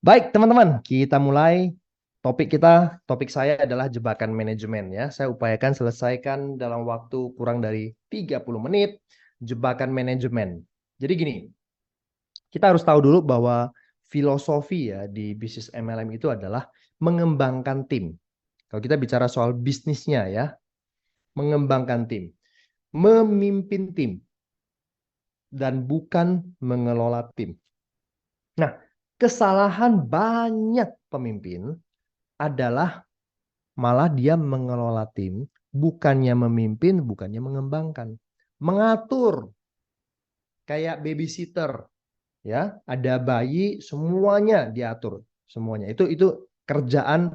Baik, teman-teman, kita mulai. Topik saya adalah jebakan manajemen ya. Saya upayakan selesaikan dalam waktu kurang dari 30 menit jebakan manajemen. Jadi gini, kita harus tahu dulu bahwa filosofi ya di bisnis MLM itu adalah mengembangkan tim. Kalau kita bicara soal bisnisnya ya, mengembangkan tim, memimpin tim, dan bukan mengelola tim. Nah, kesalahan banyak pemimpin adalah malah dia mengelola tim, bukannya memimpin, bukannya mengembangkan. Mengatur kayak babysitter, ya, ada bayi semuanya diatur, semuanya. Itu kerjaan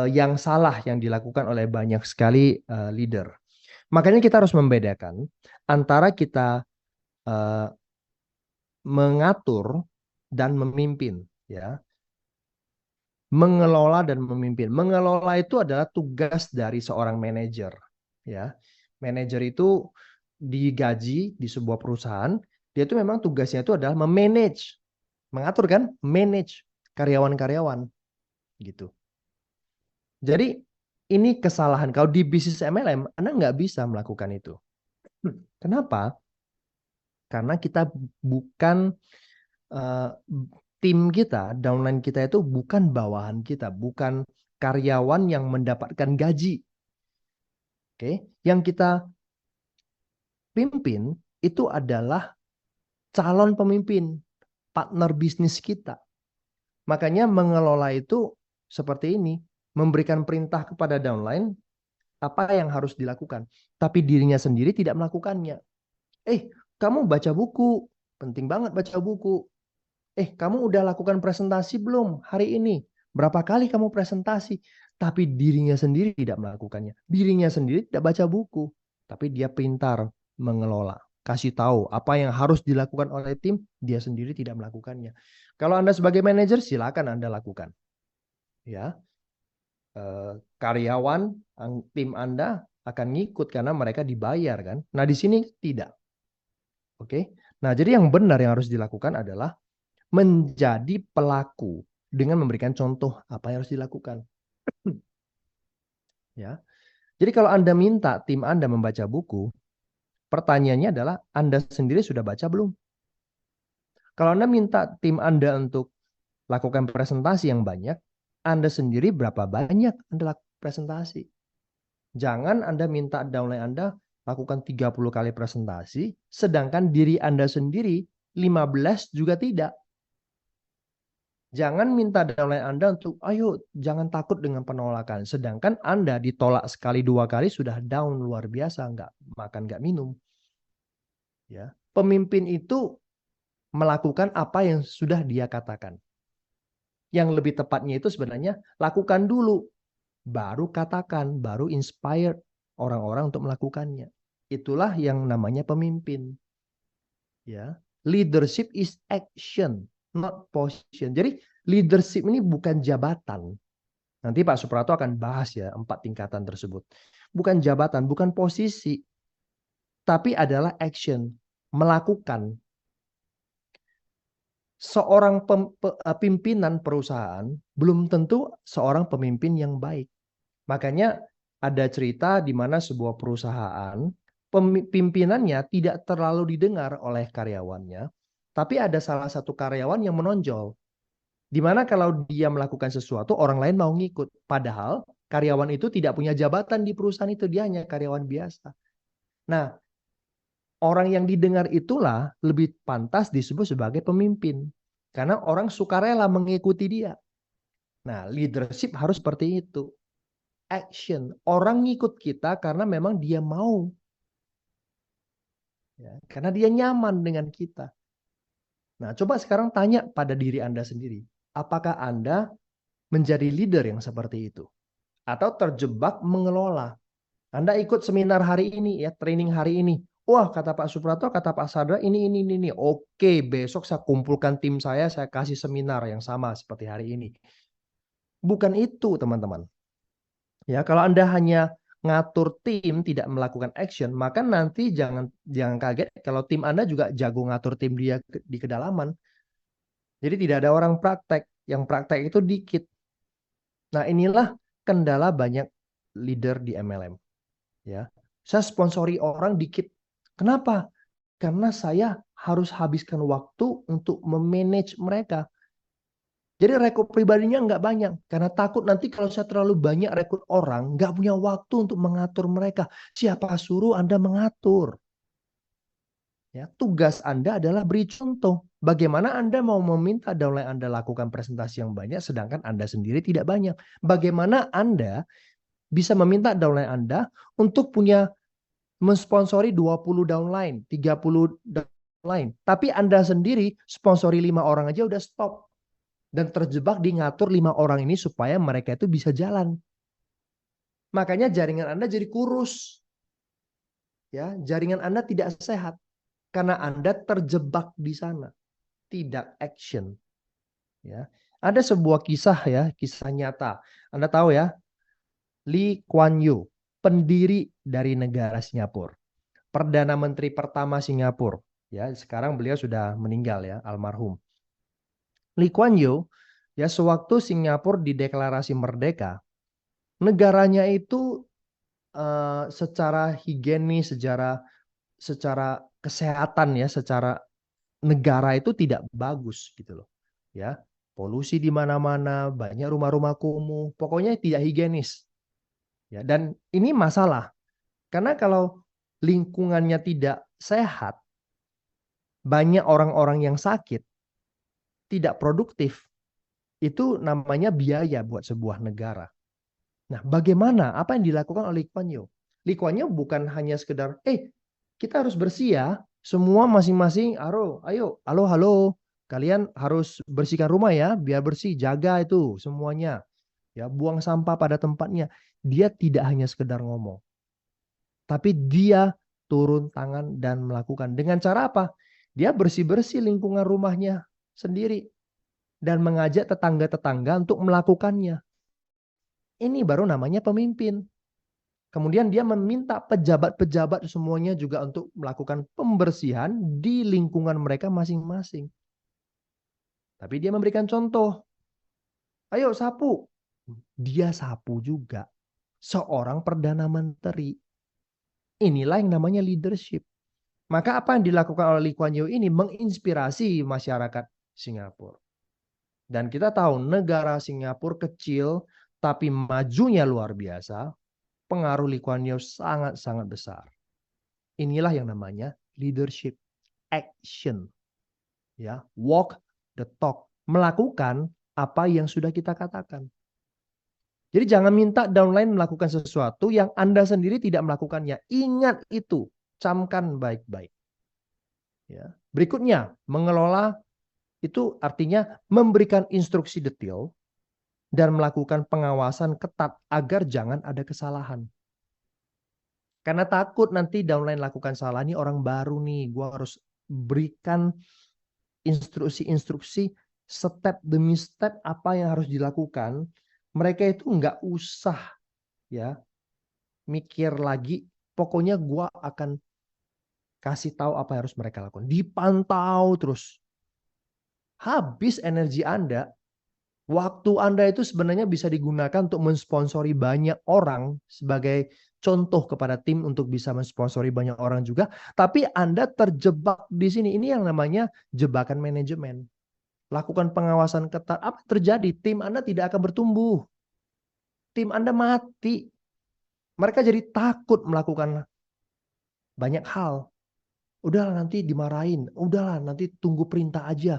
yang salah yang dilakukan oleh banyak sekali leader. Makanya kita harus membedakan antara kita uh, mengatur dan memimpin, ya. Mengelola dan memimpin. Mengelola itu adalah tugas dari seorang manajer, ya. Manajer itu digaji di sebuah perusahaan, dia itu memang tugasnya itu adalah memanage, mengatur kan, manage karyawan-karyawan gitu. Jadi ini kesalahan kalau di bisnis MLM, Anda nggak bisa melakukan itu. Kenapa? Karena kita bukan uh, tim kita, downline kita itu bukan bawahan kita, bukan karyawan yang mendapatkan gaji. Oke, yang kita pimpin itu adalah calon pemimpin, partner bisnis kita. Makanya mengelola itu seperti ini, memberikan perintah kepada downline apa yang harus dilakukan, tapi dirinya sendiri tidak melakukannya. Kamu baca buku, penting banget baca buku. Kamu udah lakukan presentasi belum hari ini? Berapa kali kamu presentasi? Tapi dirinya sendiri tidak melakukannya. Dirinya sendiri tidak baca buku. Tapi dia pintar mengelola. Kasih tahu apa yang harus dilakukan oleh tim, dia sendiri tidak melakukannya. Kalau Anda sebagai manajer, silakan Anda lakukan. Ya, karyawan, tim Anda akan ngikut karena mereka dibayar kan. Nah, di sini tidak. Oke. Nah, jadi yang benar yang harus dilakukan adalah menjadi pelaku dengan memberikan contoh apa yang harus dilakukan. Ya. Jadi kalau Anda minta tim Anda membaca buku, pertanyaannya adalah Anda sendiri sudah baca belum? Kalau Anda minta tim Anda untuk lakukan presentasi yang banyak, Anda sendiri berapa banyak Anda lakukan presentasi? Jangan Anda minta downline Anda lakukan 30 kali presentasi, sedangkan diri Anda sendiri 15 juga tidak. Jangan minta downline Anda untuk, ayo jangan takut dengan penolakan. Sedangkan Anda ditolak sekali dua kali sudah down luar biasa, nggak makan, nggak minum. Ya, pemimpin itu melakukan apa yang sudah dia katakan. Yang lebih tepatnya itu sebenarnya lakukan dulu, baru katakan, baru inspire orang-orang untuk melakukannya. Itulah yang namanya pemimpin. Ya, leadership is action, not position. Jadi leadership ini bukan jabatan. Nanti Pak Suprapto akan bahas ya 4 tingkatan tersebut. Bukan jabatan, bukan posisi, tapi adalah action, melakukan. Seorang pimpinan perusahaan belum tentu seorang pemimpin yang baik. Makanya ada cerita di mana sebuah perusahaan pimpinannya tidak terlalu didengar oleh karyawannya, tapi ada salah satu karyawan yang menonjol. Di mana kalau dia melakukan sesuatu, orang lain mau ngikut. Padahal karyawan itu tidak punya jabatan di perusahaan itu, dia hanya karyawan biasa. Nah, orang yang didengar itulah lebih pantas disebut sebagai pemimpin. Karena orang sukarela mengikuti dia. Nah, leadership harus seperti itu. Action. Orang ngikut kita karena memang dia mau. Ya, karena dia nyaman dengan kita. Nah, coba sekarang tanya pada diri Anda sendiri. Apakah Anda menjadi leader yang seperti itu? Atau terjebak mengelola? Anda ikut seminar hari ini, ya, training hari ini. Wah, kata Pak Suprapto, kata Pak Sadra, ini. Oke, besok saya kumpulkan tim saya kasih seminar yang sama seperti hari ini. Bukan itu, teman-teman. Ya, kalau Anda hanya ngatur tim, tidak melakukan action, maka nanti jangan kaget kalau tim Anda juga jago ngatur tim dia di kedalaman. Jadi tidak ada orang praktek. yang praktek itu dikit. Nah, inilah kendala banyak leader di MLM. Ya, saya sponsori orang dikit. Kenapa? Karena saya harus habiskan waktu untuk memanage mereka. Jadi rekrut pribadinya nggak banyak. Karena takut nanti kalau saya terlalu banyak rekrut orang, nggak punya waktu untuk mengatur mereka. Siapa suruh Anda mengatur? Ya, tugas Anda adalah beri contoh. Bagaimana Anda mau meminta downline Anda lakukan presentasi yang banyak, sedangkan Anda sendiri tidak banyak. Bagaimana Anda bisa meminta downline Anda untuk punya mensponsori 20 downline, 30 downline. Tapi Anda sendiri sponsori 5 orang aja udah stop. Dan terjebak di ngatur 5 orang ini supaya mereka itu bisa jalan. Makanya jaringan Anda jadi kurus. Ya, jaringan Anda tidak sehat. Karena Anda terjebak di sana. Tidak action. Ya. Ada sebuah kisah ya, kisah nyata. Anda tahu ya, Lee Kuan Yew, pendiri dari negara Singapura. Perdana Menteri pertama Singapura. Ya, sekarang beliau sudah meninggal ya, almarhum. Lee Kuan Yew, ya sewaktu Singapura dideklarasi merdeka, negaranya itu secara higienis, secara kesehatan ya, secara negara itu tidak bagus gitu loh. Ya, polusi di mana-mana, banyak rumah-rumah kumuh, pokoknya tidak higienis. Ya, dan ini masalah. Karena kalau lingkungannya tidak sehat, banyak orang-orang yang sakit, tidak produktif, itu namanya biaya buat sebuah negara. Nah, bagaimana? Apa yang dilakukan oleh Lee Kuan Yew? Lee Kuan Yew bukan hanya sekedar, kita harus bersih ya, semua masing-masing, ayo, halo, kalian harus bersihkan rumah ya, biar bersih, jaga itu semuanya. Ya, buang sampah pada tempatnya. Dia tidak hanya sekedar ngomong, tapi dia turun tangan dan melakukan. Dengan cara apa? Dia bersih-bersih lingkungan rumahnya sendiri dan mengajak tetangga-tetangga untuk melakukannya. Ini baru namanya pemimpin. Kemudian dia meminta pejabat-pejabat semuanya juga untuk melakukan pembersihan di lingkungan mereka masing-masing. Tapi dia memberikan contoh. Ayo sapu. Dia sapu juga. Seorang perdana menteri. Inilah yang namanya leadership. Maka apa yang dilakukan oleh Lee Kuan Yew ini menginspirasi masyarakat Singapura. Dan kita tahu negara Singapura kecil tapi majunya luar biasa. Pengaruh Lee Kuan Yew sangat-sangat besar. Inilah yang namanya leadership action. Ya, walk the talk, melakukan apa yang sudah kita katakan. Jadi jangan minta downline melakukan sesuatu yang Anda sendiri tidak melakukannya. Ingat itu, camkan baik-baik. Ya. Berikutnya, mengelola itu artinya memberikan instruksi detail dan melakukan pengawasan ketat agar jangan ada kesalahan. Karena takut nanti downline lakukan salah, nih orang baru nih, gue harus berikan instruksi-instruksi step demi step apa yang harus dilakukan. Mereka itu nggak usah ya mikir lagi, pokoknya gue akan kasih tahu apa yang harus mereka lakukan. Dipantau terus. Habis energi Anda, waktu Anda itu sebenarnya bisa digunakan untuk mensponsori banyak orang sebagai contoh kepada tim untuk bisa mensponsori banyak orang juga. Tapi Anda terjebak di sini. Ini yang namanya jebakan manajemen. Lakukan pengawasan ketat. Apa yang terjadi? Tim Anda tidak akan bertumbuh. Tim Anda mati. Mereka jadi takut melakukan banyak hal. Udahlah nanti dimarahin. Udahlah nanti tunggu perintah aja.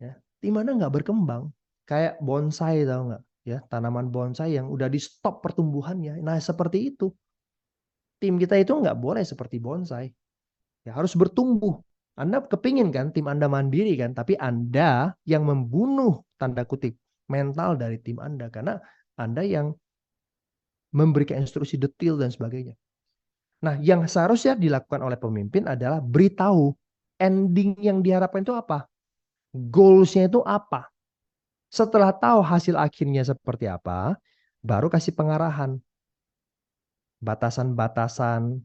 Ya. Tim Anda nggak berkembang. Kayak bonsai, tahu nggak? Ya, tanaman bonsai yang udah di stop pertumbuhannya. Nah, seperti itu. Tim kita itu nggak boleh seperti bonsai. Ya, harus bertumbuh. Anda kepingin kan tim Anda mandiri kan, tapi Anda yang membunuh tanda kutip mental dari tim Anda karena Anda yang memberikan instruksi detail dan sebagainya. Nah, yang seharusnya dilakukan oleh pemimpin adalah beritahu ending yang diharapkan itu apa, goalsnya itu apa. Setelah tahu hasil akhirnya seperti apa, baru kasih pengarahan, batasan-batasan,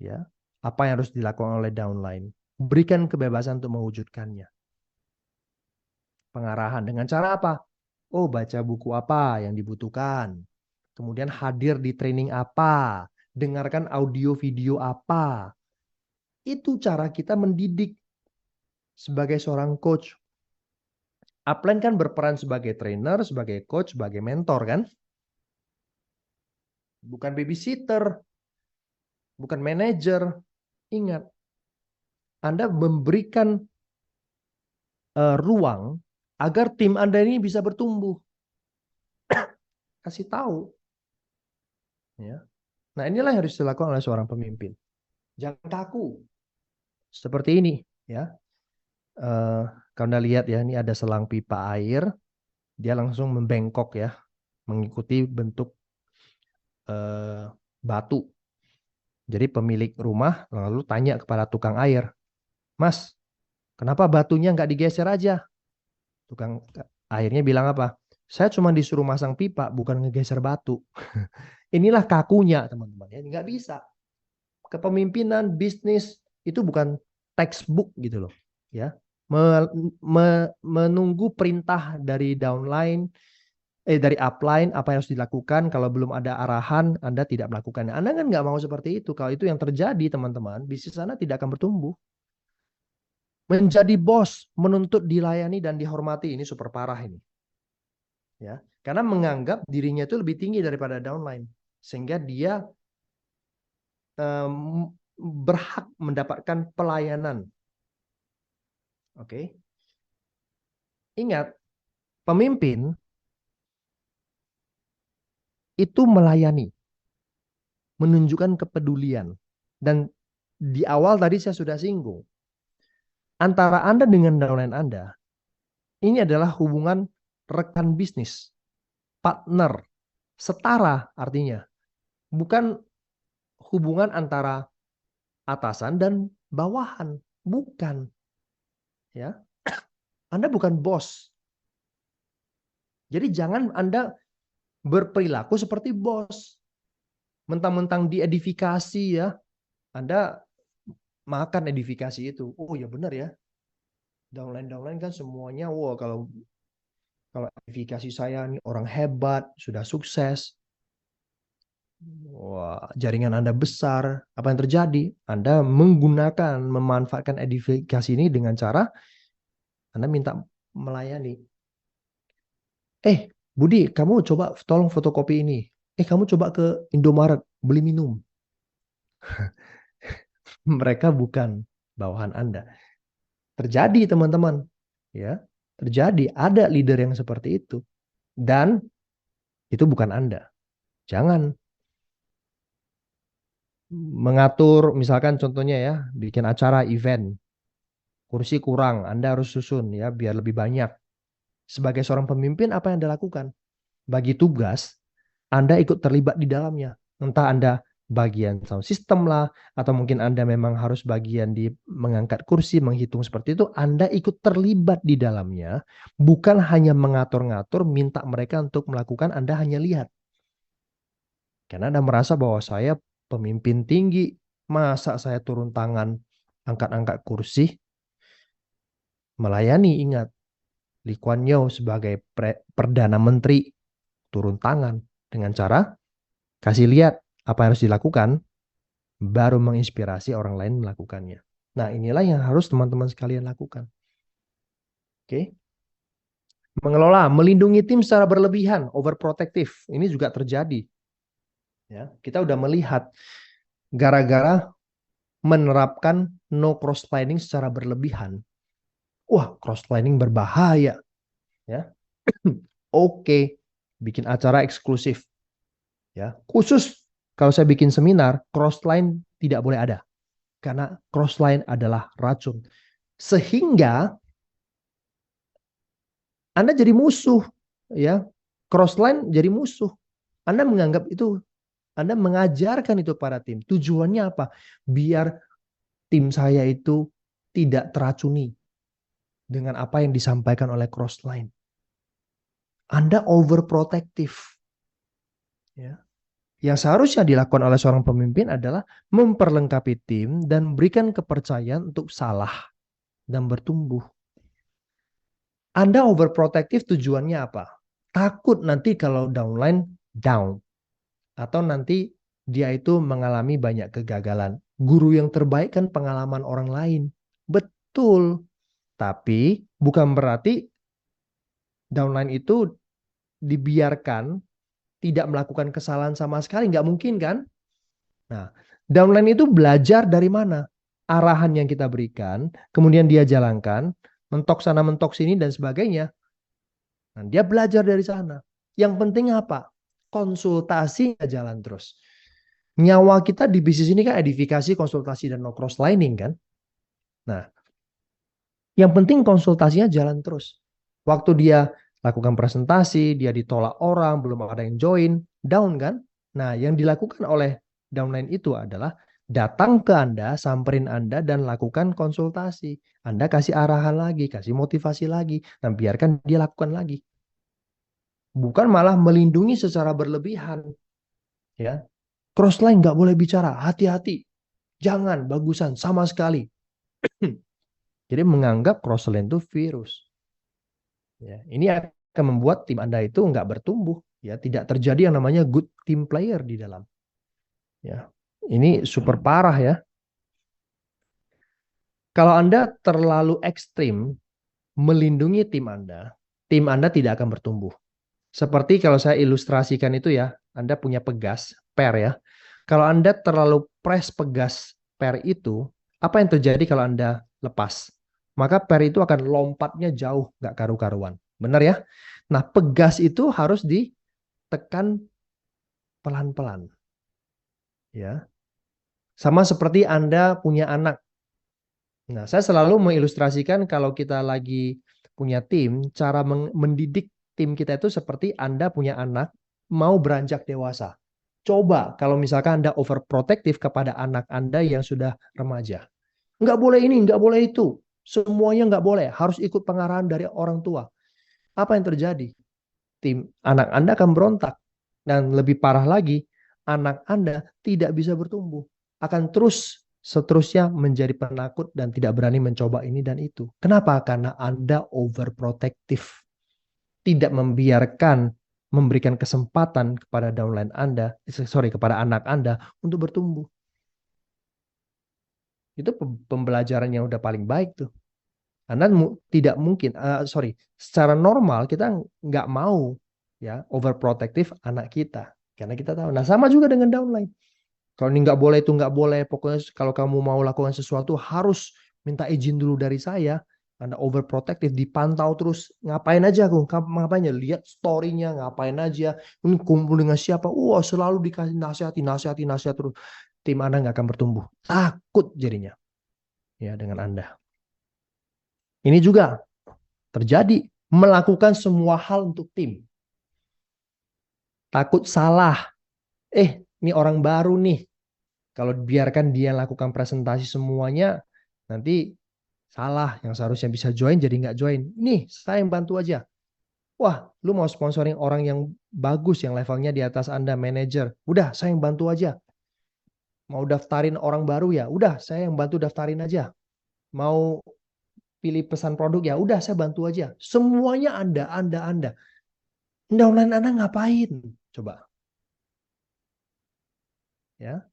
ya, apa yang harus dilakukan oleh downline. Berikan kebebasan untuk mewujudkannya. pengarahan. Dengan cara apa? Oh, baca buku apa yang dibutuhkan. Kemudian hadir di training apa. Dengarkan audio video apa. Itu cara kita mendidik sebagai seorang coach. Upline kan berperan sebagai trainer, sebagai coach, sebagai mentor kan? Bukan babysitter, bukan manajer. Ingat, Anda memberikan ruang agar tim Anda ini bisa bertumbuh. Kasih tahu. Ya. Nah, inilah yang harus dilakukan oleh seorang pemimpin. Jangan kaku. Seperti ini. Ya. Kalau Anda lihat ya, ini ada selang pipa air. Dia langsung membengkok ya. Mengikuti bentuk batu. Jadi pemilik rumah lalu tanya kepada tukang air. Mas, kenapa batunya nggak digeser aja? Tukang airnya bilang apa? Saya cuma disuruh masang pipa, bukan ngegeser batu. Inilah kakunya, teman-teman. Ya, nggak bisa. Kepemimpinan bisnis itu bukan textbook gitu loh. Ya, menunggu perintah dari downline, dari upline apa yang harus dilakukan. Kalau belum ada arahan, Anda tidak melakukannya. Anda kan nggak mau seperti itu. Kalau itu yang terjadi, teman-teman, bisnis Anda tidak akan bertumbuh. Menjadi bos, menuntut dilayani dan dihormati, ini super parah ini. Ya, karena menganggap dirinya itu lebih tinggi daripada downline, sehingga dia berhak mendapatkan pelayanan. Oke. Ingat, pemimpin itu melayani, menunjukkan kepedulian. Dan di awal tadi saya sudah singgung, antara Anda dengan downline Anda, ini adalah hubungan rekan bisnis, partner, setara artinya. Bukan hubungan antara atasan dan bawahan, bukan. Ya. Anda bukan bos. Jadi jangan Anda berperilaku seperti bos. Mentang-mentang diedifikasi ya, Anda makan edifikasi itu. Oh ya benar ya. Downline kan semuanya, wah kalau edifikasi saya nih orang hebat, sudah sukses. Wah, jaringan Anda besar. Apa yang terjadi? Anda memanfaatkan edifikasi ini dengan cara Anda minta melayani. Budi, kamu coba tolong fotokopi ini. Kamu coba ke Indomaret beli minum. Mereka bukan bawahan Anda. Terjadi teman-teman. Ya, terjadi. Ada leader yang seperti itu. Dan itu bukan Anda. Jangan mengatur, misalkan contohnya ya, bikin acara event. Kursi kurang, Anda harus susun ya, biar lebih banyak. Sebagai seorang pemimpin, apa yang Anda lakukan? Bagi tugas, Anda ikut terlibat di dalamnya. Entah Anda bagian sound system lah, atau mungkin Anda memang harus bagian di mengangkat kursi, menghitung seperti itu, Anda ikut terlibat di dalamnya, bukan hanya mengatur-ngatur, minta mereka untuk melakukan, Anda hanya lihat. Karena Anda merasa bahwa saya pemimpin tinggi, masa saya turun tangan, angkat-angkat kursi, melayani, ingat, Lee Kuan Yew sebagai Perdana Menteri turun tangan dengan cara kasih lihat apa yang harus dilakukan, baru menginspirasi orang lain melakukannya. Nah, inilah yang harus teman-teman sekalian lakukan. Oke. Mengelola, melindungi tim secara berlebihan, overprotective. Ini juga terjadi. Ya, kita udah melihat gara-gara menerapkan no cross-lining secara berlebihan. Wah, cross-lining berbahaya. Ya. Oke, bikin acara eksklusif. Ya, khusus kalau saya bikin seminar, crossline tidak boleh ada. Karena crossline adalah racun. Sehingga Anda jadi musuh, ya. Crossline jadi musuh. Anda menganggap itu, Anda mengajarkan itu pada tim. Tujuannya apa? Biar tim saya itu tidak teracuni dengan apa yang disampaikan oleh crossline. Anda overprotective. Ya. Yang seharusnya dilakukan oleh seorang pemimpin adalah memperlengkapi tim dan berikan kepercayaan untuk salah dan bertumbuh. Anda overprotective tujuannya apa? Takut nanti kalau downline down. Atau nanti dia itu mengalami banyak kegagalan. Guru yang terbaik kan pengalaman orang lain. Betul. Tapi bukan berarti downline itu dibiarkan tidak melakukan kesalahan sama sekali. Nggak mungkin kan? Nah, downline itu belajar dari mana? Arahan yang kita berikan, kemudian dia jalankan, mentok sana mentok sini dan sebagainya. Nah, dia belajar dari sana. Yang penting apa? Konsultasi jalan terus. Nyawa kita di bisnis ini kan edifikasi, konsultasi, dan no cross lining kan. Nah, yang penting konsultasinya jalan terus. Waktu dia lakukan presentasi, dia ditolak orang, belum ada yang join, down kan. Nah, yang dilakukan oleh downline itu adalah datang ke Anda, samperin Anda, dan lakukan konsultasi. Anda kasih arahan lagi, kasih motivasi lagi, dan biarkan dia lakukan lagi. Bukan malah melindungi secara berlebihan. Ya, crossline nggak boleh bicara, hati-hati. Jangan, bagusan, sama sekali. Jadi menganggap crossline itu virus. Ya, ini akan membuat tim Anda itu nggak bertumbuh. Ya, tidak terjadi yang namanya good team player di dalam. Ya, ini super parah ya. Kalau Anda terlalu ekstrim melindungi tim Anda tidak akan bertumbuh. Seperti kalau saya ilustrasikan itu ya, Anda punya pegas, per ya. Kalau Anda terlalu press pegas per itu, apa yang terjadi kalau Anda lepas? Maka per itu akan lompatnya jauh, nggak karu-karuan. Benar ya? Nah, pegas itu harus ditekan pelan-pelan. Ya. Sama seperti Anda punya anak. Nah, saya selalu mengilustrasikan kalau kita lagi punya tim, cara mendidik tim kita itu seperti Anda punya anak mau beranjak dewasa. Coba kalau misalkan Anda overprotective kepada anak Anda yang sudah remaja. Nggak boleh ini, nggak boleh itu. Semuanya nggak boleh. Harus ikut pengarahan dari orang tua. Apa yang terjadi? Anak Anda akan berontak. Dan lebih parah lagi, anak Anda tidak bisa bertumbuh. Akan terus seterusnya menjadi penakut dan tidak berani mencoba ini dan itu. Kenapa? Karena Anda overprotective. Tidak membiarkan, memberikan kesempatan kepada downline Anda, kepada anak Anda untuk bertumbuh. Itu pembelajaran yang udah paling baik tuh. Anda tidak mungkin, secara normal kita nggak mau ya overprotective anak kita. Karena kita tahu. Nah, sama juga dengan downline. Kalau ini nggak boleh, itu nggak boleh. Pokoknya kalau kamu mau lakukan sesuatu harus minta izin dulu dari saya. Anda overprotective, dipantau terus. Ngapain aja aku? Ngapain aja? Lihat story-nya, ngapain aja. Ini kumpul dengan siapa? Wah, selalu dikasih nasihat terus. Tim Anda nggak akan bertumbuh. Takut jadinya. Ya, dengan Anda. Ini juga terjadi. Melakukan semua hal untuk tim. Takut salah. Ini orang baru nih. Kalau biarkan dia lakukan presentasi semuanya, nanti salah. Yang seharusnya bisa join jadi nggak join. Nih, saya yang bantu aja. Wah, lu mau sponsoring orang yang bagus, yang levelnya di atas Anda, manajer. Udah, saya yang bantu aja. Mau daftarin orang baru ya? Udah, saya yang bantu daftarin aja. Mau pilih pesan produk ya? Udah, saya bantu aja. Semuanya Anda. Downline Anda ngapain? Coba. Ya.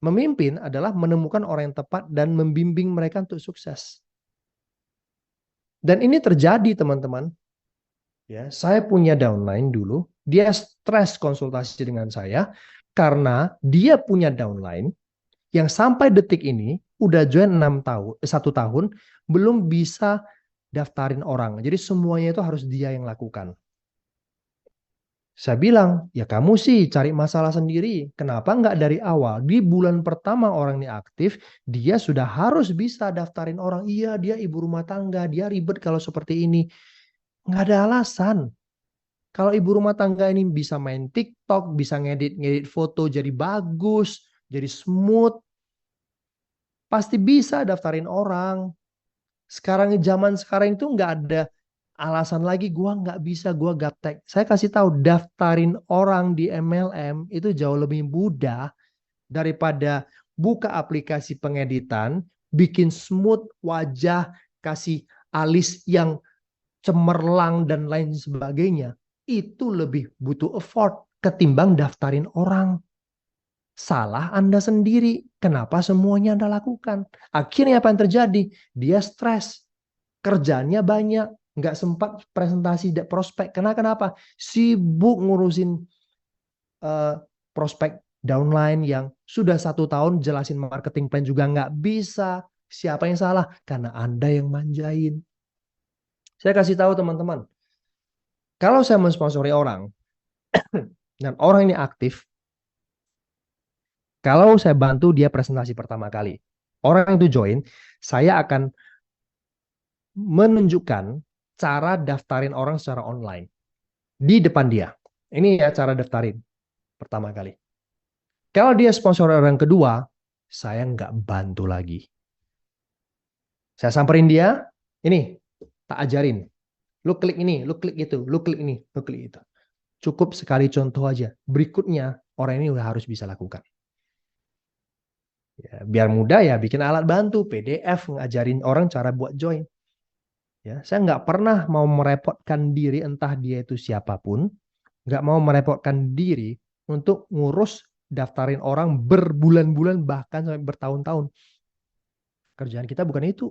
Memimpin adalah menemukan orang yang tepat dan membimbing mereka untuk sukses. Dan ini terjadi, teman-teman. Ya, saya punya downline dulu, dia stres konsultasi dengan saya karena dia punya downline yang sampai detik ini udah join 1 tahun belum bisa daftarin orang. Jadi semuanya itu harus dia yang lakukan. Saya bilang, ya kamu sih cari masalah sendiri. Kenapa nggak dari awal? Di bulan pertama orang ini aktif, dia sudah harus bisa daftarin orang. Iya, dia ibu rumah tangga, dia ribet kalau seperti ini. Nggak ada alasan. Kalau ibu rumah tangga ini bisa main TikTok, bisa ngedit foto jadi bagus, jadi smooth, pasti bisa daftarin orang. Zaman sekarang itu nggak ada alasan lagi gua nggak bisa, gua gaptek. Saya kasih tahu, daftarin orang di MLM itu jauh lebih mudah daripada buka aplikasi pengeditan, bikin smooth wajah, kasih alis yang cemerlang dan lain sebagainya, itu lebih butuh effort ketimbang daftarin orang. Salah Anda sendiri. Kenapa semuanya Anda lakukan? Akhirnya apa yang terjadi? Dia stres. Kerjanya banyak. Nggak sempat presentasi prospek. Kenapa? Sibuk ngurusin prospek downline yang sudah 1 tahun jelasin marketing plan juga nggak bisa. Siapa yang salah? Karena Anda yang manjain. Saya kasih tahu teman-teman. Kalau saya mensponsori orang, dan orang ini aktif, kalau saya bantu dia presentasi pertama kali, orang itu join, saya akan menunjukkan cara daftarin orang secara online di depan dia. Ini ya cara daftarin pertama kali. Kalau dia sponsor orang kedua, saya nggak bantu lagi. Saya samperin dia, ini tak ajarin. Lu klik ini, lu klik itu, lu klik ini, lu klik itu. Cukup sekali contoh aja. Berikutnya orang ini udah harus bisa lakukan. Ya, biar mudah ya bikin alat bantu, PDF, ngajarin orang cara buat join. Ya, saya nggak pernah mau merepotkan diri, entah dia itu siapapun, nggak mau merepotkan diri untuk ngurus daftarin orang berbulan-bulan bahkan sampai bertahun-tahun. Kerjaan kita bukan itu.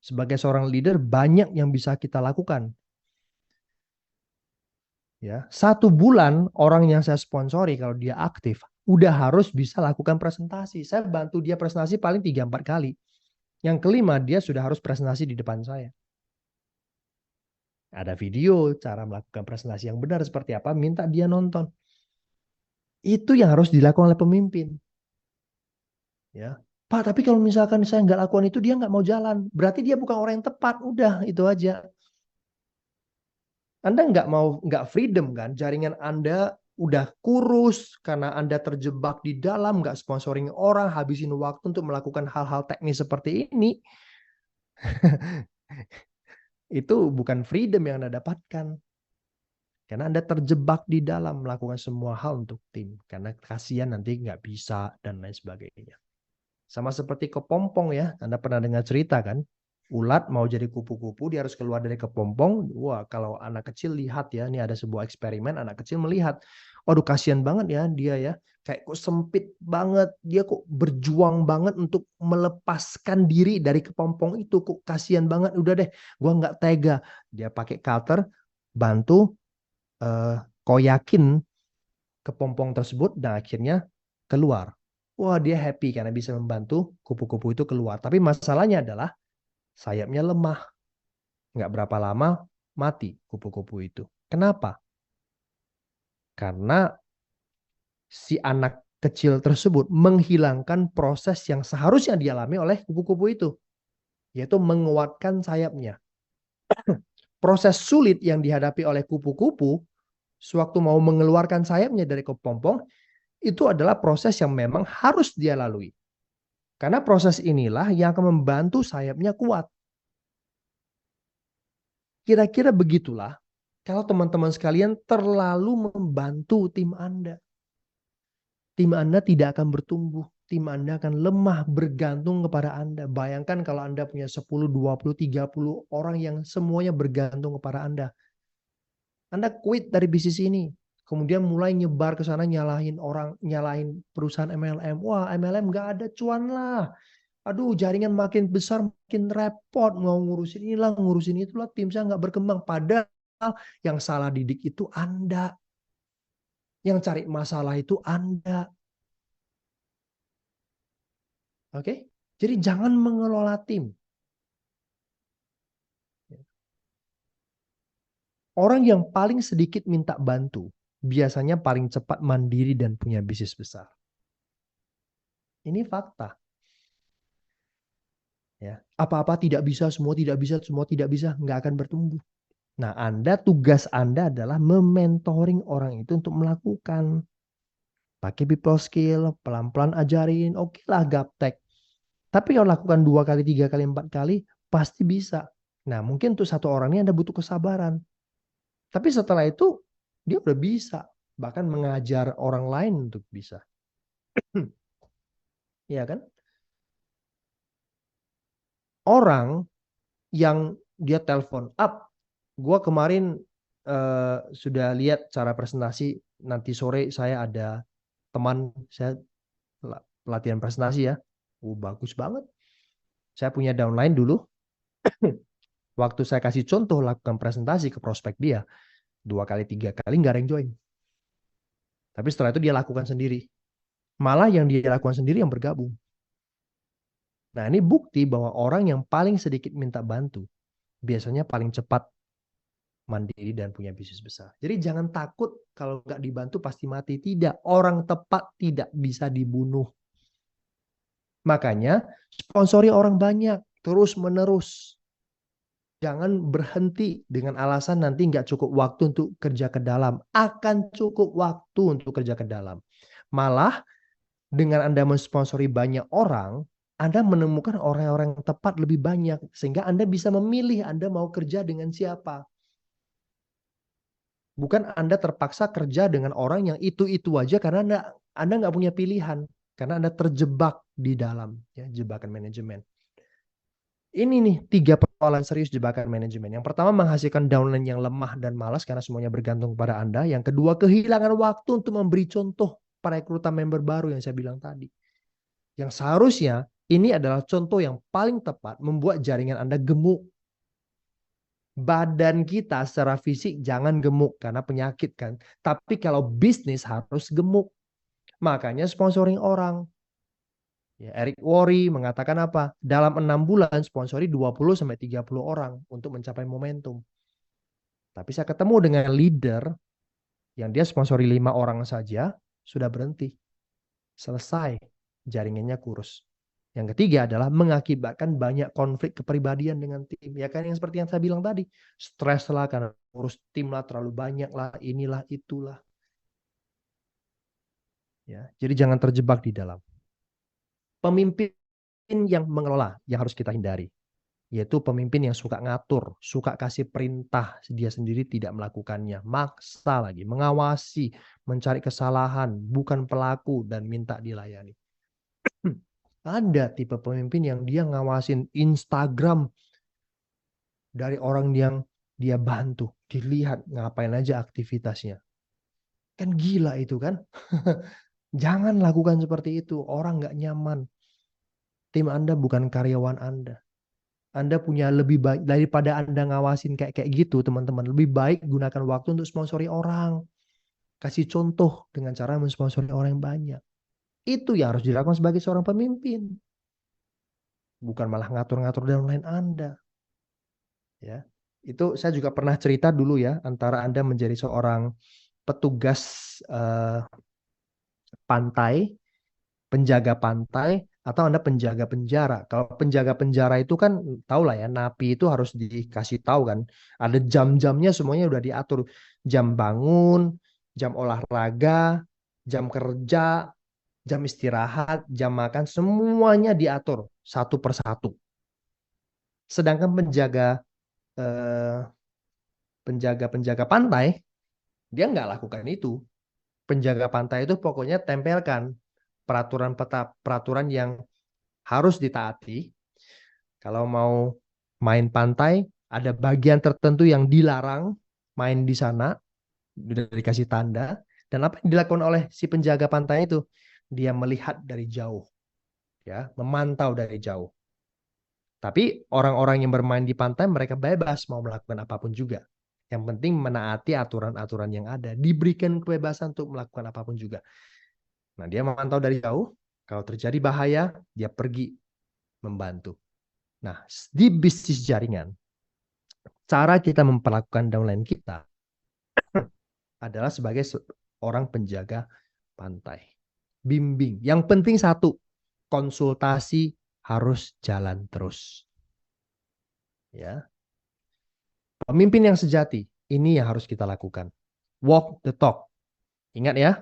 Sebagai seorang leader banyak yang bisa kita lakukan. Ya, 1 bulan orang yang saya sponsori kalau dia aktif udah harus bisa lakukan presentasi. Saya bantu dia presentasi paling 3-4 kali. Yang kelima dia sudah harus presentasi di depan saya. Ada video cara melakukan presentasi yang benar seperti apa, minta dia nonton. Itu yang harus dilakukan oleh pemimpin. Ya, Pak, tapi kalau misalkan saya nggak lakukan itu, dia nggak mau jalan. Berarti dia bukan orang yang tepat. Udah, itu aja. Anda nggak freedom kan? Jaringan Anda udah kurus karena Anda terjebak di dalam, nggak sponsoring orang, habisin waktu untuk melakukan hal-hal teknis seperti ini. Itu bukan freedom yang Anda dapatkan. Karena Anda terjebak di dalam melakukan semua hal untuk tim. Karena kasihan nanti nggak bisa dan lain sebagainya. Sama seperti kepompong ya. Anda pernah dengar cerita kan? Ulat mau jadi kupu-kupu, dia harus keluar dari kepompong. Wah, kalau anak kecil lihat ya, ini ada sebuah eksperimen, anak kecil melihat. Waduh, kasihan banget ya dia ya. Kayak kok sempit banget. Dia kok berjuang banget untuk melepaskan diri dari kepompong itu. Kok kasihan banget. Udah deh, gua nggak tega. Dia pakai cutter, bantu koyakin kepompong tersebut dan akhirnya keluar. Wah, dia happy karena bisa membantu kupu-kupu itu keluar. Tapi masalahnya adalah sayapnya lemah. Nggak berapa lama mati kupu-kupu itu. Kenapa? Karena si anak kecil tersebut menghilangkan proses yang seharusnya dialami oleh kupu-kupu itu, yaitu menguatkan sayapnya. Proses sulit yang dihadapi oleh kupu-kupu sewaktu mau mengeluarkan sayapnya dari kepompong itu adalah proses yang memang harus dia lalui. Karena proses inilah yang akan membantu sayapnya kuat. Kira-kira begitulah kalau teman-teman sekalian terlalu membantu tim Anda. Tim Anda tidak akan bertumbuh. Tim Anda akan lemah bergantung kepada Anda. Bayangkan kalau Anda punya 10, 20, 30 orang yang semuanya bergantung kepada Anda. Anda quit dari bisnis ini. Kemudian mulai nyebar ke sana nyalahin orang, nyalahin perusahaan MLM. Wah, MLM nggak ada cuan lah. Aduh, jaringan makin besar, makin repot. Mau ngurusin inilah, ngurusin itulah. Tim saya nggak berkembang. Padahal yang salah didik itu Anda. Yang cari masalah itu Anda. Oke? Jadi jangan mengelola tim. Orang yang paling sedikit minta bantu, biasanya paling cepat mandiri dan punya bisnis besar. Ini fakta. Ya, apa-apa tidak bisa, semua tidak bisa, semua tidak bisa, nggak akan bertumbuh. Nah, tugas Anda adalah mementoring orang itu untuk melakukan. Pakai people skill, pelan-pelan ajarin, oke lah gaptek. Tapi kalau lakukan 2 kali, 3 kali, 4 kali, pasti bisa. Nah, mungkin untuk satu orang ini Anda butuh kesabaran. Tapi setelah itu, dia udah bisa. Bahkan mengajar orang lain untuk bisa. Iya kan? Orang yang dia telepon up, Gua kemarin sudah lihat cara presentasi. Nanti sore saya ada teman saya pelatihan presentasi ya. Bagus banget. Saya punya downline dulu. Waktu saya kasih contoh lakukan presentasi ke prospek dia, 2 kali 3 kali nggak ada yang join. Tapi setelah itu dia lakukan sendiri. Malah yang dia lakukan sendiri yang bergabung. Nah, ini bukti bahwa orang yang paling sedikit minta bantu biasanya paling cepat mandiri dan punya bisnis besar. Jadi jangan takut kalau nggak dibantu pasti mati. Tidak, orang tepat tidak bisa dibunuh. Makanya sponsori orang banyak terus menerus. Jangan berhenti dengan alasan nanti nggak cukup waktu untuk kerja ke dalam. Akan cukup waktu untuk kerja ke dalam. Malah dengan Anda mensponsori banyak orang, Anda menemukan orang-orang yang tepat lebih banyak. Sehingga Anda bisa memilih Anda mau kerja dengan siapa. Bukan Anda terpaksa kerja dengan orang yang itu-itu aja karena Anda nggak punya pilihan. Karena Anda terjebak di dalam ya, jebakan manajemen. Ini nih 3 persoalan serius jebakan manajemen. Yang pertama menghasilkan downline yang lemah dan malas karena semuanya bergantung pada Anda. Yang kedua kehilangan waktu untuk memberi contoh perekrutan member baru yang saya bilang tadi. Yang seharusnya ini adalah contoh yang paling tepat membuat jaringan Anda gemuk. Badan kita secara fisik jangan gemuk karena penyakit kan. Tapi kalau bisnis harus gemuk. Makanya sponsoring orang. Ya, Eric Worre mengatakan apa? Dalam 6 bulan sponsori 20-30 orang untuk mencapai momentum. Tapi saya ketemu dengan leader yang dia sponsori 5 orang saja, sudah berhenti. Selesai, jaringannya kurus. Yang ketiga adalah mengakibatkan banyak konflik kepribadian dengan tim. Ya kan yang seperti yang saya bilang tadi. Stres lah karena urus tim lah terlalu banyak lah, inilah itulah. Ya, jadi jangan terjebak di dalam. Pemimpin yang mengelola yang harus kita hindari. Yaitu pemimpin yang suka ngatur, suka kasih perintah, dia sendiri tidak melakukannya, maksa lagi, mengawasi, mencari kesalahan, bukan pelaku, dan minta dilayani. Ada tipe pemimpin yang dia ngawasin Instagram dari orang yang dia bantu, dilihat ngapain aja aktivitasnya. Kan gila itu kan? Jangan lakukan seperti itu, orang nggak nyaman. Tim Anda bukan karyawan Anda. Anda punya lebih baik daripada Anda ngawasin kayak gitu, teman-teman. Lebih baik gunakan waktu untuk sponsori orang. Kasih contoh dengan cara mensponsori orang yang banyak. Itu yang harus dilakukan sebagai seorang pemimpin. Bukan malah ngatur-ngatur downline Anda. Ya. Itu saya juga pernah cerita dulu ya, antara Anda menjadi seorang petugas pantai, penjaga pantai, atau Anda penjaga penjara. Kalau penjaga penjara itu kan tahu lah ya, napi itu harus dikasih tahu kan. Ada jam-jamnya semuanya udah diatur. Jam bangun, jam olahraga, jam kerja, jam istirahat, jam makan, semuanya diatur satu persatu. Sedangkan eh, penjaga pantai, dia nggak lakukan itu. Penjaga pantai itu pokoknya tempelkan peraturan yang harus ditaati. Kalau mau main pantai, ada bagian tertentu yang dilarang main di sana, sudah dikasih tanda. Dan apa yang dilakukan oleh si penjaga pantai itu? Dia melihat dari jauh, ya, memantau dari jauh. Tapi orang-orang yang bermain di pantai mereka bebas mau melakukan apapun juga. Yang penting menaati aturan-aturan yang ada, diberikan kebebasan untuk melakukan apapun juga. Nah, dia memantau dari jauh, kalau terjadi bahaya, dia pergi membantu. Nah, di bisnis jaringan, cara kita memperlakukan downline kita adalah sebagai orang penjaga pantai. Bimbing. Yang penting satu, konsultasi harus jalan terus. Ya. Pemimpin yang sejati, ini yang harus kita lakukan. Walk the talk. Ingat ya,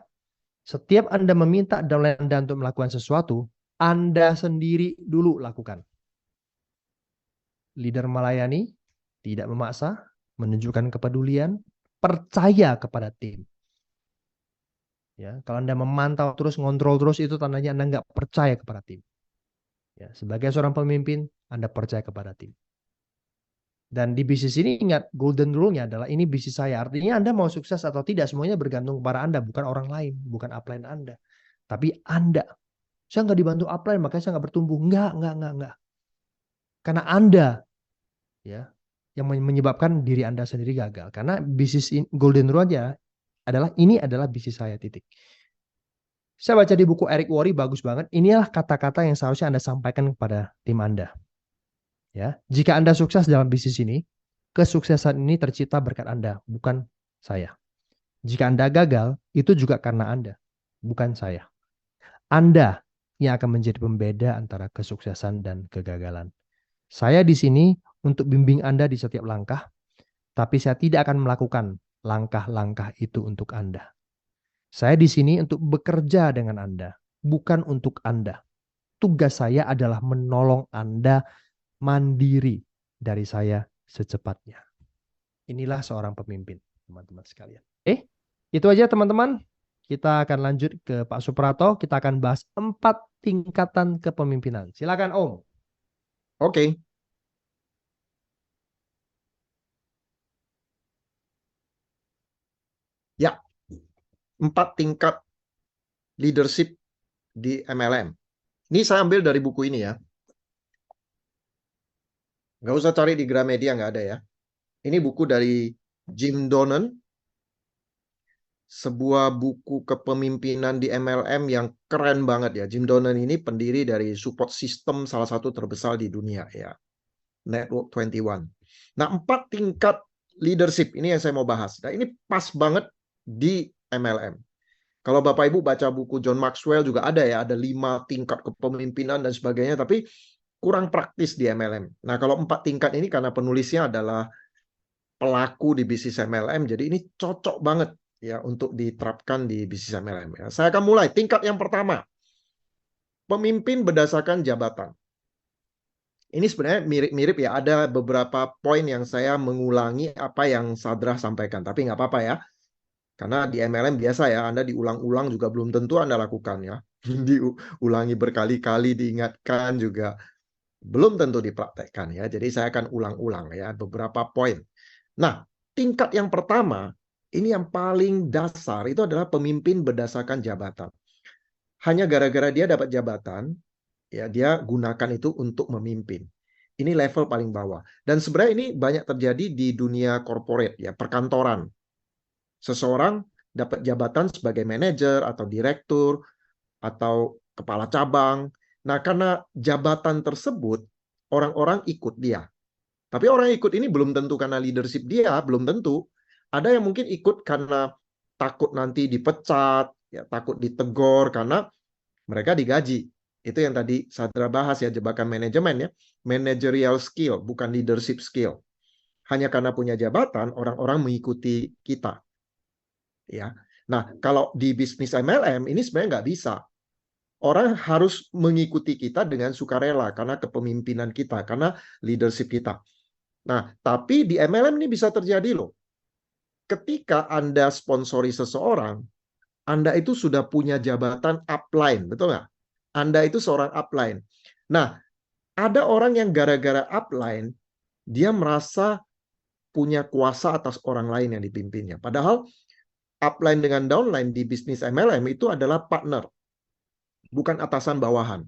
setiap Anda meminta downline Anda untuk melakukan sesuatu, Anda sendiri dulu lakukan. Leader melayani, tidak memaksa, menunjukkan kepedulian, percaya kepada tim. Ya, kalau Anda memantau terus, ngontrol terus, itu tandanya Anda nggak percaya kepada tim. Ya, sebagai seorang pemimpin, Anda percaya kepada tim. Dan di bisnis ini ingat, golden rule-nya adalah ini bisnis saya. Artinya Anda mau sukses atau tidak, semuanya bergantung kepada Anda, bukan orang lain, bukan upline Anda. Tapi Anda. Saya nggak dibantu upline, makanya saya nggak bertumbuh. Enggak. Karena Anda ya yang menyebabkan diri Anda sendiri gagal. Karena bisnis golden rule-nya adalah ini adalah bisnis saya, titik. Saya baca di buku Eric Worre, bagus banget. Inilah kata-kata yang seharusnya Anda sampaikan kepada tim Anda. Ya, jika Anda sukses dalam bisnis ini, kesuksesan ini tercipta berkat Anda, bukan saya. Jika Anda gagal, itu juga karena Anda, bukan saya. Anda yang akan menjadi pembeda antara kesuksesan dan kegagalan. Saya di sini untuk bimbing Anda di setiap langkah, tapi saya tidak akan melakukan langkah-langkah itu untuk Anda. Saya di sini untuk bekerja dengan Anda, bukan untuk Anda. Tugas saya adalah menolong Anda mandiri dari saya secepatnya. Inilah seorang pemimpin, teman-teman sekalian. Itu aja teman-teman. Kita akan lanjut ke Pak Suprato. Kita akan bahas 4 tingkatan kepemimpinan. Silakan Om. Oke. Ya, 4 tingkat leadership di MLM. Ini saya ambil dari buku ini ya. Nggak usah cari di Gramedia, nggak ada ya. Ini buku dari Jim Donnan, sebuah buku kepemimpinan di MLM yang keren banget ya. Jim Donnan ini pendiri dari support system salah satu terbesar di dunia ya, Network 21. Nah, 4 tingkat leadership ini yang saya mau bahas. Nah, ini pas banget di MLM. Kalau Bapak Ibu baca buku John Maxwell juga ada ya, ada 5 tingkat kepemimpinan dan sebagainya, tapi kurang praktis di MLM. Nah, kalau 4 tingkat ini karena penulisnya adalah pelaku di bisnis MLM, jadi ini cocok banget ya untuk diterapkan di bisnis MLM. Ya. Saya akan mulai. Tingkat yang pertama, pemimpin berdasarkan jabatan. Ini sebenarnya mirip-mirip ya, ada beberapa poin yang saya mengulangi apa yang Sadra sampaikan, tapi nggak apa-apa ya. Karena di MLM biasa ya, Anda diulang-ulang juga belum tentu Anda lakukan ya. Diulangi berkali-kali, diingatkan juga belum tentu dipraktekkan ya. Jadi saya akan ulang-ulang ya beberapa poin. Nah, tingkat yang pertama, ini yang paling dasar, itu adalah pemimpin berdasarkan jabatan. Hanya gara-gara dia dapat jabatan, ya dia gunakan itu untuk memimpin. Ini level paling bawah. Dan sebenarnya ini banyak terjadi di dunia corporate ya, perkantoran. Seseorang dapat jabatan sebagai manajer atau direktur atau kepala cabang. Nah, karena jabatan tersebut, orang-orang ikut dia. Tapi orang ikut ini belum tentu karena leadership dia, belum tentu. Ada yang mungkin ikut karena takut nanti dipecat, ya takut ditegor karena mereka digaji. Itu yang tadi Sadra bahas ya, jebakan manajemen ya. Managerial skill, bukan leadership skill. Hanya karena punya jabatan, orang-orang mengikuti kita. Ya. Nah, kalau di bisnis MLM ini sebenarnya nggak bisa. Orang harus mengikuti kita dengan sukarela karena kepemimpinan kita, karena leadership kita. Nah, tapi di MLM ini bisa terjadi loh. Ketika Anda sponsori seseorang, Anda itu sudah punya jabatan upline, betul nggak? Anda itu seorang upline. Nah, ada orang yang gara-gara upline, dia merasa punya kuasa atas orang lain yang dipimpinnya. Padahal upline dengan downline di bisnis MLM itu adalah partner, bukan atasan bawahan.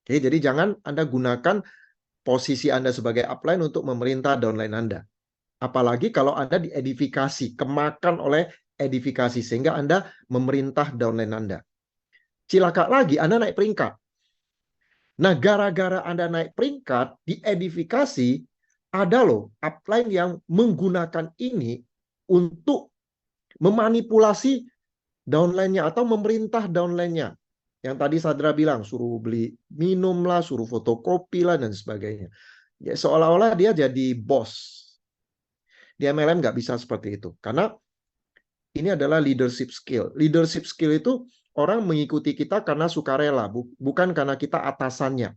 Oke, jadi jangan Anda gunakan posisi Anda sebagai upline untuk memerintah downline Anda. Apalagi kalau Anda diedifikasi, kemakan oleh edifikasi, sehingga Anda memerintah downline Anda. Cilaka lagi, Anda naik peringkat. Nah, gara-gara Anda naik peringkat, diedifikasi, ada loh upline yang menggunakan ini untuk memanipulasi downline-nya atau memerintah downline-nya. Yang tadi Sadra bilang, suruh beli minum lah, suruh fotokopi lah, dan sebagainya. Ya, seolah-olah dia jadi bos. Di MLM nggak bisa seperti itu. Karena ini adalah leadership skill. Leadership skill itu orang mengikuti kita karena sukarela, bukan karena kita atasannya.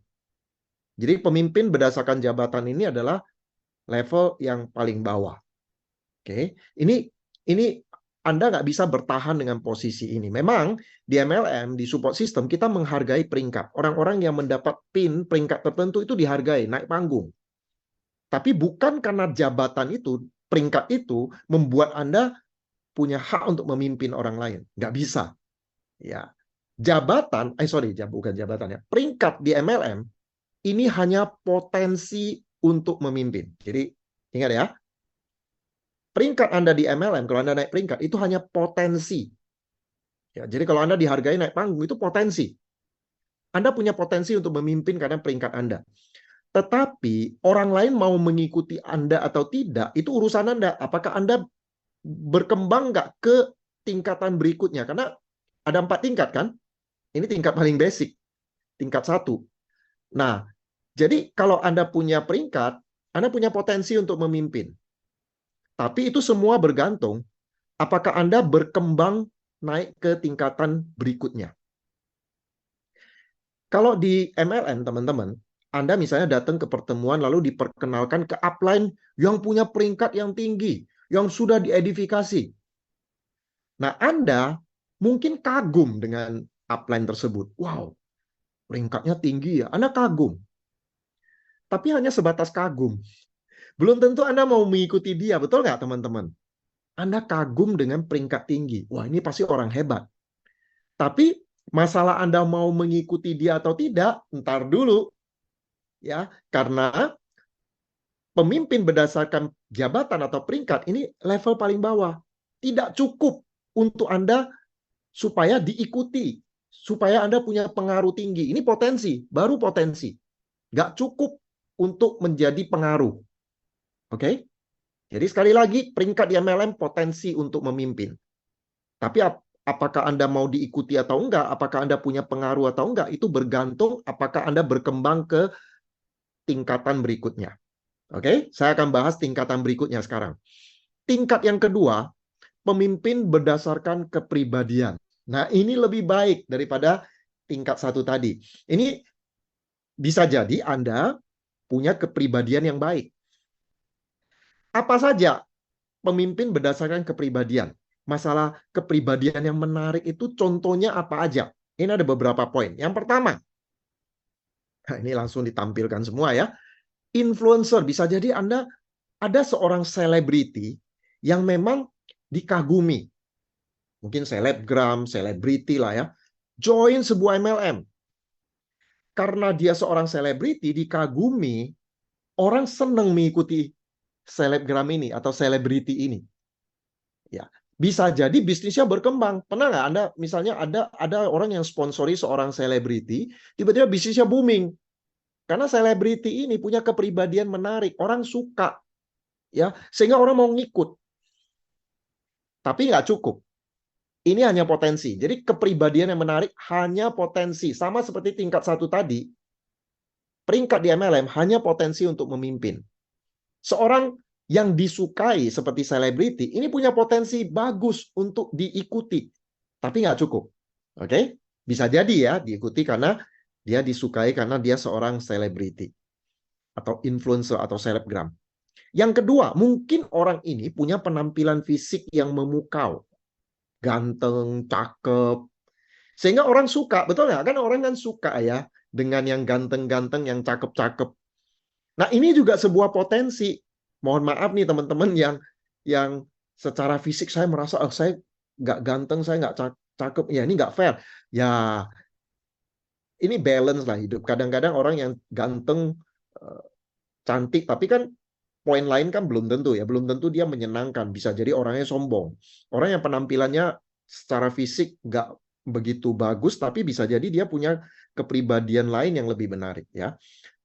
Jadi pemimpin berdasarkan jabatan ini adalah level yang paling bawah. Oke, ini Anda nggak bisa bertahan dengan posisi ini. Memang di MLM, di support system, kita menghargai peringkat. Orang-orang yang mendapat pin peringkat tertentu itu dihargai, naik panggung. Tapi bukan karena jabatan itu, peringkat itu membuat Anda punya hak untuk memimpin orang lain. Nggak bisa. Ya, jabatan, bukan jabatan ya. Peringkat di MLM ini hanya potensi untuk memimpin. Jadi ingat ya, peringkat Anda di MLM, kalau Anda naik peringkat itu hanya potensi. Ya, jadi kalau Anda dihargai naik panggung itu potensi. Anda punya potensi untuk memimpin karena peringkat Anda. Tetapi orang lain mau mengikuti Anda atau tidak, itu urusan Anda. Apakah Anda berkembang nggak ke tingkatan berikutnya? Karena ada 4 tingkat kan? Ini tingkat paling basic, tingkat 1. Nah, jadi kalau Anda punya peringkat, Anda punya potensi untuk memimpin. Tapi itu semua bergantung apakah Anda berkembang naik ke tingkatan berikutnya. Kalau di MLM, teman-teman, Anda misalnya datang ke pertemuan lalu diperkenalkan ke upline yang punya peringkat yang tinggi, yang sudah diedifikasi. Nah, Anda mungkin kagum dengan upline tersebut. Wow, peringkatnya tinggi ya. Anda kagum. Tapi hanya sebatas kagum. Belum tentu Anda mau mengikuti dia, betul nggak teman-teman? Anda kagum dengan peringkat tinggi. Wah, ini pasti orang hebat. Tapi masalah Anda mau mengikuti dia atau tidak, ntar dulu. Ya, karena pemimpin berdasarkan jabatan atau peringkat ini level paling bawah. Tidak cukup untuk Anda supaya diikuti, supaya Anda punya pengaruh tinggi. Ini potensi, baru potensi. Nggak cukup untuk menjadi pengaruh. Oke? Jadi sekali lagi, peringkat di MLM potensi untuk memimpin. Tapi apakah Anda mau diikuti atau enggak, apakah Anda punya pengaruh atau enggak, itu bergantung apakah Anda berkembang ke tingkatan berikutnya. Oke? Saya akan bahas tingkatan berikutnya sekarang. Tingkat yang kedua, pemimpin berdasarkan kepribadian. Nah, ini lebih baik daripada tingkat 1 tadi. Ini bisa jadi Anda punya kepribadian yang baik. Apa saja pemimpin berdasarkan kepribadian? Masalah kepribadian yang menarik itu contohnya apa aja? Ini ada beberapa poin. Yang pertama, ini langsung ditampilkan semua ya. Influencer, bisa jadi Anda ada seorang selebriti yang memang dikagumi. Mungkin selebgram, selebriti lah ya. Join sebuah MLM. Karena dia seorang selebriti, dikagumi, orang senang mengikuti selebgram ini atau selebriti ini. Ya, bisa jadi bisnisnya berkembang. Pernah nggak Anda misalnya ada orang yang sponsori seorang selebriti, tiba-tiba bisnisnya booming. Karena selebriti ini punya kepribadian menarik, orang suka. Ya, sehingga orang mau ngikut. Tapi nggak cukup. Ini hanya potensi. Jadi kepribadian yang menarik hanya potensi. Sama seperti tingkat 1 tadi. Peringkat di MLM hanya potensi untuk memimpin. Seorang yang disukai seperti selebriti, ini punya potensi bagus untuk diikuti. Tapi nggak cukup. Oke? Bisa jadi ya diikuti karena dia disukai karena dia seorang selebriti. Atau influencer atau selebgram. Yang kedua, mungkin orang ini punya penampilan fisik yang memukau. Ganteng, cakep. Sehingga orang suka, betul nggak? Kan orang kan suka ya dengan yang ganteng-ganteng, yang cakep-cakep. Nah, ini juga sebuah potensi. Mohon maaf nih teman-teman yang secara fisik saya merasa saya nggak ganteng, saya nggak cakep. Ya, ini nggak fair. Ya, ini balance lah hidup. Kadang-kadang orang yang ganteng, cantik, tapi kan poin lain kan belum tentu ya. Belum tentu dia menyenangkan. Bisa jadi orangnya sombong. Orang yang penampilannya secara fisik nggak begitu bagus, tapi bisa jadi dia punya kepribadian lain yang lebih menarik ya.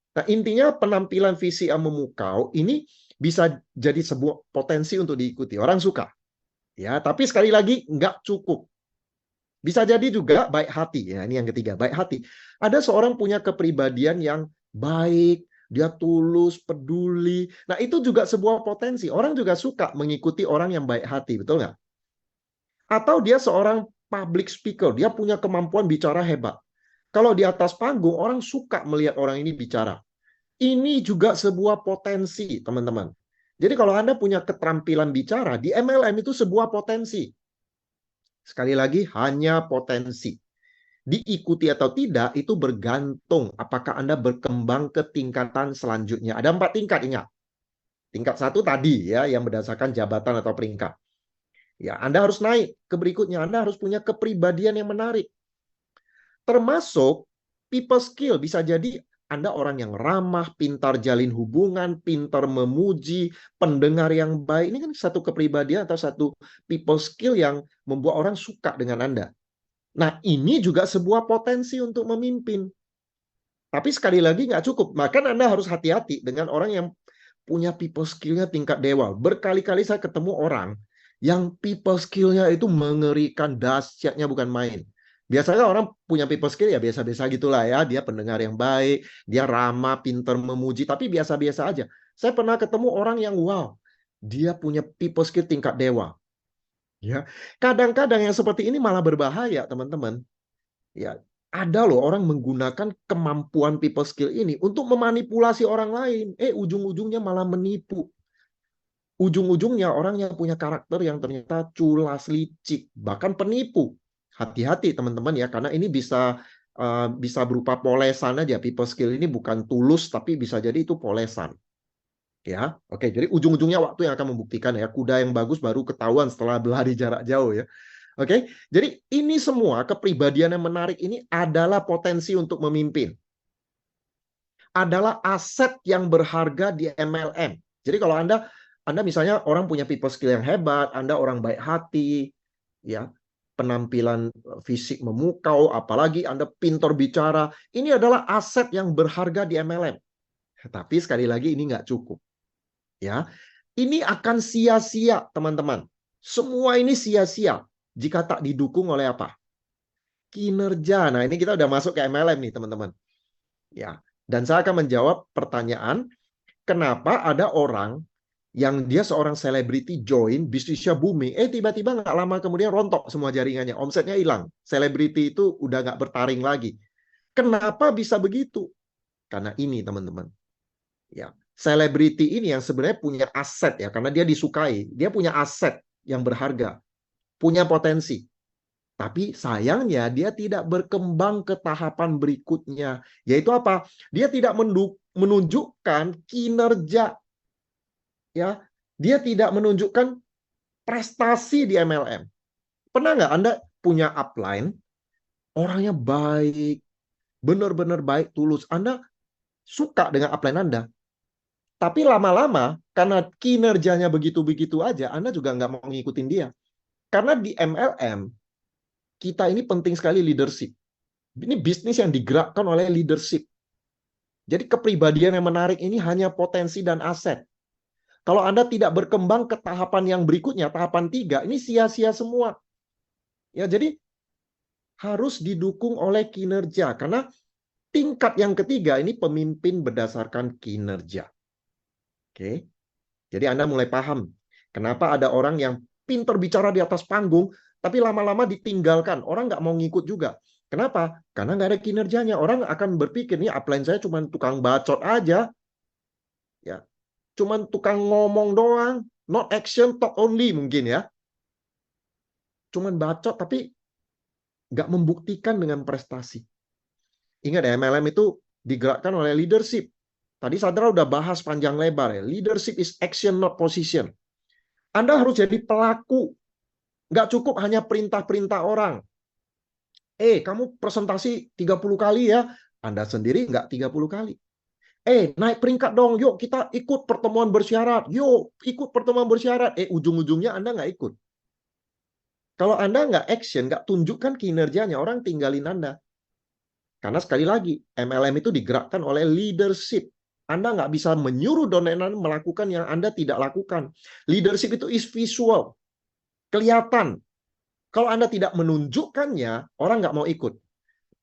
Nah, intinya penampilan fisik yang memukau ini bisa jadi sebuah potensi untuk diikuti. Orang suka. Ya, tapi sekali lagi nggak cukup. Bisa jadi juga baik hati. Ya, ini yang ketiga, baik hati. Ada seorang punya kepribadian yang baik, dia tulus, peduli. Nah, itu juga sebuah potensi. Orang juga suka mengikuti orang yang baik hati, betul nggak? Atau dia seorang public speaker, dia punya kemampuan bicara hebat. Kalau di atas panggung, orang suka melihat orang ini bicara. Ini juga sebuah potensi, teman-teman. Jadi kalau Anda punya keterampilan bicara, di MLM itu sebuah potensi. Sekali lagi, hanya potensi. Diikuti atau tidak, itu bergantung apakah Anda berkembang ke tingkatan selanjutnya. Ada 4 tingkat, ingat. Tingkat 1 tadi ya, yang berdasarkan jabatan atau peringkat. Ya, Anda harus naik ke berikutnya. Anda harus punya kepribadian yang menarik. Termasuk people skill. Bisa jadi Anda orang yang ramah, pintar jalin hubungan, pintar memuji, pendengar yang baik. Ini kan satu kepribadian atau satu people skill yang membuat orang suka dengan Anda. Nah, ini juga sebuah potensi untuk memimpin. Tapi sekali lagi nggak cukup. Maka Anda harus hati-hati dengan orang yang punya people skill-nya tingkat dewa. Berkali-kali saya ketemu orang yang people skill-nya itu mengerikan, dahsyatnya bukan main. Biasanya orang punya people skill ya biasa-biasa gitulah ya. Dia pendengar yang baik, dia ramah, pintar memuji, tapi biasa-biasa aja. Saya pernah ketemu orang yang wow, dia punya people skill tingkat dewa. Ya, kadang-kadang yang seperti ini malah berbahaya, teman-teman. Ya, ada loh orang menggunakan kemampuan people skill ini untuk memanipulasi orang lain. Ujung-ujungnya malah menipu. Ujung-ujungnya orang yang punya karakter yang ternyata culas, licik, bahkan penipu. Hati-hati teman-teman ya, karena ini bisa berupa polesan aja. People skill ini bukan tulus, tapi bisa jadi itu polesan. Ya, oke. Jadi ujung-ujungnya waktu yang akan membuktikan ya. Kuda yang bagus baru ketahuan setelah berlari jarak jauh ya. Oke, jadi ini semua kepribadian yang menarik ini adalah potensi untuk memimpin. Adalah aset yang berharga di MLM. Jadi kalau Anda misalnya orang punya people skill yang hebat, Anda orang baik hati, ya, penampilan fisik memukau, apalagi Anda pintar bicara, ini adalah aset yang berharga di MLM. Tapi sekali lagi ini nggak cukup. Ya, ini akan sia-sia, teman-teman. Semua ini sia-sia jika tak didukung oleh apa? Kinerja. Nah, ini kita udah masuk ke MLM nih, teman-teman. Ya, dan saya akan menjawab pertanyaan, kenapa ada orang yang dia seorang selebriti join, bisnisnya booming, tiba-tiba nggak lama kemudian rontok semua jaringannya, omsetnya hilang. Selebriti itu udah nggak bertaring lagi. Kenapa bisa begitu? Karena ini, teman-teman. Ya, selebriti ini yang sebenarnya punya aset ya, karena dia disukai, dia punya aset yang berharga, punya potensi. Tapi sayangnya dia tidak berkembang ke tahapan berikutnya, yaitu apa? Dia tidak menunjukkan kinerja, ya. Dia tidak menunjukkan prestasi di MLM. Pernah nggak Anda punya upline, orangnya baik, benar-benar baik, tulus. Anda suka dengan upline Anda. Tapi lama-lama, karena kinerjanya begitu-begitu aja, Anda juga nggak mau ngikutin dia. Karena di MLM, kita ini penting sekali leadership. Ini bisnis yang digerakkan oleh leadership. Jadi kepribadian yang menarik ini hanya potensi dan aset. Kalau Anda tidak berkembang ke tahapan yang berikutnya, tahapan 3, ini sia-sia semua. Ya, jadi harus didukung oleh kinerja. Karena tingkat yang ketiga ini pemimpin berdasarkan kinerja. Oke, jadi Anda mulai paham kenapa ada orang yang pintar bicara di atas panggung, tapi lama-lama ditinggalkan. Orang nggak mau ngikut juga. Kenapa? Karena nggak ada kinerjanya. Orang akan berpikir, nih upline saya cuma tukang bacot aja. Ya, cuma tukang ngomong doang. Not action, talk only mungkin ya. Cuman bacot, tapi nggak membuktikan dengan prestasi. Ingat ya, MLM itu digerakkan oleh leadership. Tadi Sandra udah bahas panjang lebar ya. Leadership is action, not position. Anda harus jadi pelaku. Nggak cukup hanya perintah-perintah orang. Kamu presentasi 30 kali ya. Anda sendiri nggak 30 kali. Naik peringkat dong. Yuk kita ikut pertemuan bersyarat. Yuk ikut pertemuan bersyarat. Ujung-ujungnya Anda nggak ikut. Kalau Anda nggak action, nggak tunjukkan kinerjanya, orang tinggalin Anda. Karena sekali lagi, MLM itu digerakkan oleh leadership. Anda nggak bisa menyuruh donenan melakukan yang Anda tidak lakukan. Leadership itu is visual. Kelihatan. Kalau Anda tidak menunjukkannya, orang nggak mau ikut.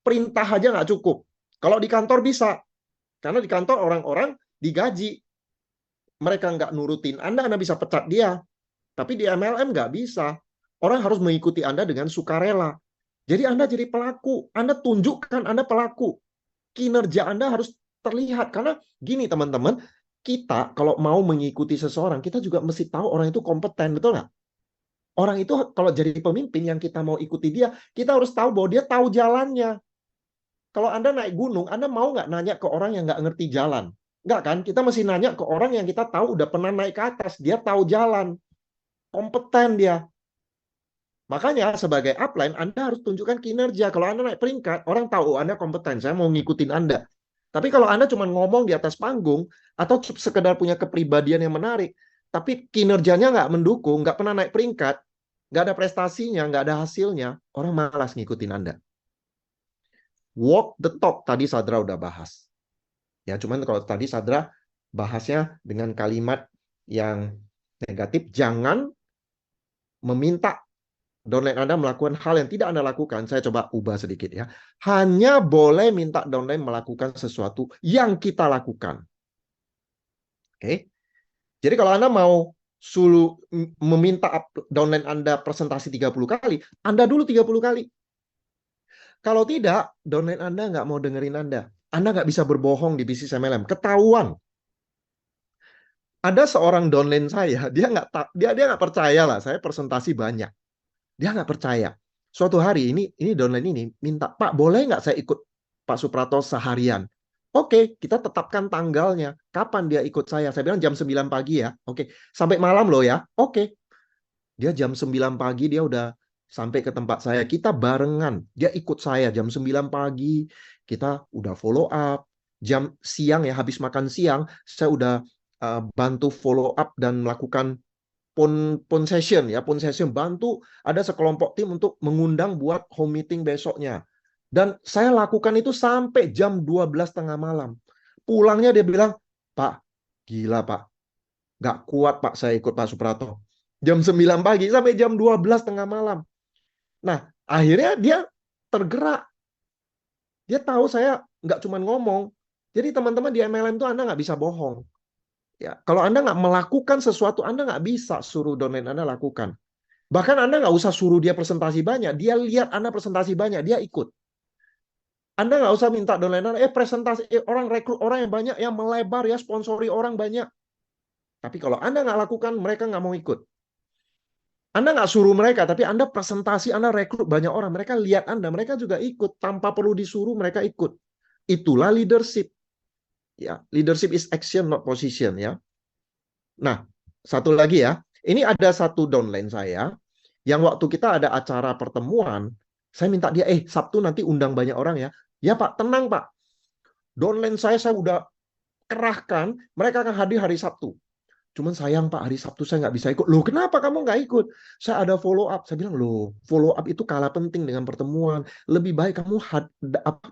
Perintah aja nggak cukup. Kalau di kantor bisa. Karena di kantor orang-orang digaji. Mereka nggak nurutin Anda bisa pecat dia. Tapi di MLM nggak bisa. Orang harus mengikuti Anda dengan sukarela. Jadi Anda jadi pelaku. Anda tunjukkan Anda pelaku. Kinerja Anda harus terlihat. Karena gini teman-teman, kita kalau mau mengikuti seseorang, kita juga mesti tahu orang itu kompeten, betul nggak? Orang itu kalau jadi pemimpin yang kita mau ikuti dia, kita harus tahu bahwa dia tahu jalannya. Kalau Anda naik gunung, Anda mau nggak nanya ke orang yang nggak ngerti jalan? Enggak kan? Kita mesti nanya ke orang yang kita tahu udah pernah naik ke atas. Dia tahu jalan. Kompeten dia. Makanya sebagai upline, Anda harus tunjukkan kinerja. Kalau Anda naik peringkat, orang tahu Anda kompeten. Saya mau ngikutin Anda. Tapi kalau Anda cuma ngomong di atas panggung, atau sekedar punya kepribadian yang menarik, tapi kinerjanya nggak mendukung, nggak pernah naik peringkat, nggak ada prestasinya, nggak ada hasilnya, orang malas ngikutin Anda. Walk the talk, tadi Sadra udah bahas. Ya, cuman kalau tadi Sadra bahasnya dengan kalimat yang negatif, jangan meminta downline Anda melakukan hal yang tidak Anda lakukan. Saya coba ubah sedikit ya. Hanya boleh minta downline melakukan sesuatu yang kita lakukan. Oke. Jadi kalau Anda mau suruh meminta downline Anda presentasi 30 kali, Anda dulu 30 kali. Kalau tidak, downline Anda nggak mau dengerin Anda. Anda nggak bisa berbohong di bisnis MLM. Ketahuan. Ada seorang downline saya, dia nggak percaya lah. Saya presentasi banyak. Dia nggak percaya. Suatu hari ini downline ini minta, Pak, boleh nggak saya ikut Pak Suprato seharian? Oke, kita tetapkan tanggalnya. Kapan dia ikut saya? Saya bilang jam 9 pagi ya. Oke, sampai malam loh ya. Oke, dia jam 9 pagi dia udah sampai ke tempat saya. Kita barengan. Dia ikut saya jam 9 pagi. Kita udah follow up. Jam siang ya, habis makan siang, saya udah bantu follow up dan melakukan phone session ya, phone session bantu ada sekelompok tim untuk mengundang buat home meeting besoknya. Dan saya lakukan itu sampai jam 12 tengah malam. Pulangnya dia bilang, Pak, gila Pak, nggak kuat Pak saya ikut Pak Suprato. Jam 9 pagi sampai jam 12 tengah malam. Nah, akhirnya dia tergerak. Dia tahu saya nggak cuma ngomong. Jadi teman-teman di MLM itu Anda nggak bisa bohong. Ya, kalau Anda nggak melakukan sesuatu, Anda nggak bisa suruh downline Anda lakukan. Bahkan Anda nggak usah suruh dia presentasi banyak. Dia lihat Anda presentasi banyak, dia ikut. Anda nggak usah minta downline Anda, presentasi, orang rekrut orang yang banyak, yang melebar ya, sponsori orang banyak. Tapi kalau Anda nggak lakukan, mereka nggak mau ikut. Anda nggak suruh mereka, tapi Anda presentasi, Anda rekrut banyak orang. Mereka lihat Anda, mereka juga ikut. Tanpa perlu disuruh, mereka ikut. Itulah leadership. Ya, leadership is action, not position ya. Nah, satu lagi ya. Ini ada satu downline saya yang waktu kita ada acara pertemuan, saya minta dia, Sabtu nanti undang banyak orang ya. Ya Pak, tenang Pak. Downline saya udah kerahkan, mereka akan hadir hari Sabtu. Cuman sayang Pak, hari Sabtu saya nggak bisa ikut. Loh, kenapa kamu nggak ikut? Saya ada follow up. Saya bilang, loh, follow up itu kalah penting dengan pertemuan. Lebih baik kamu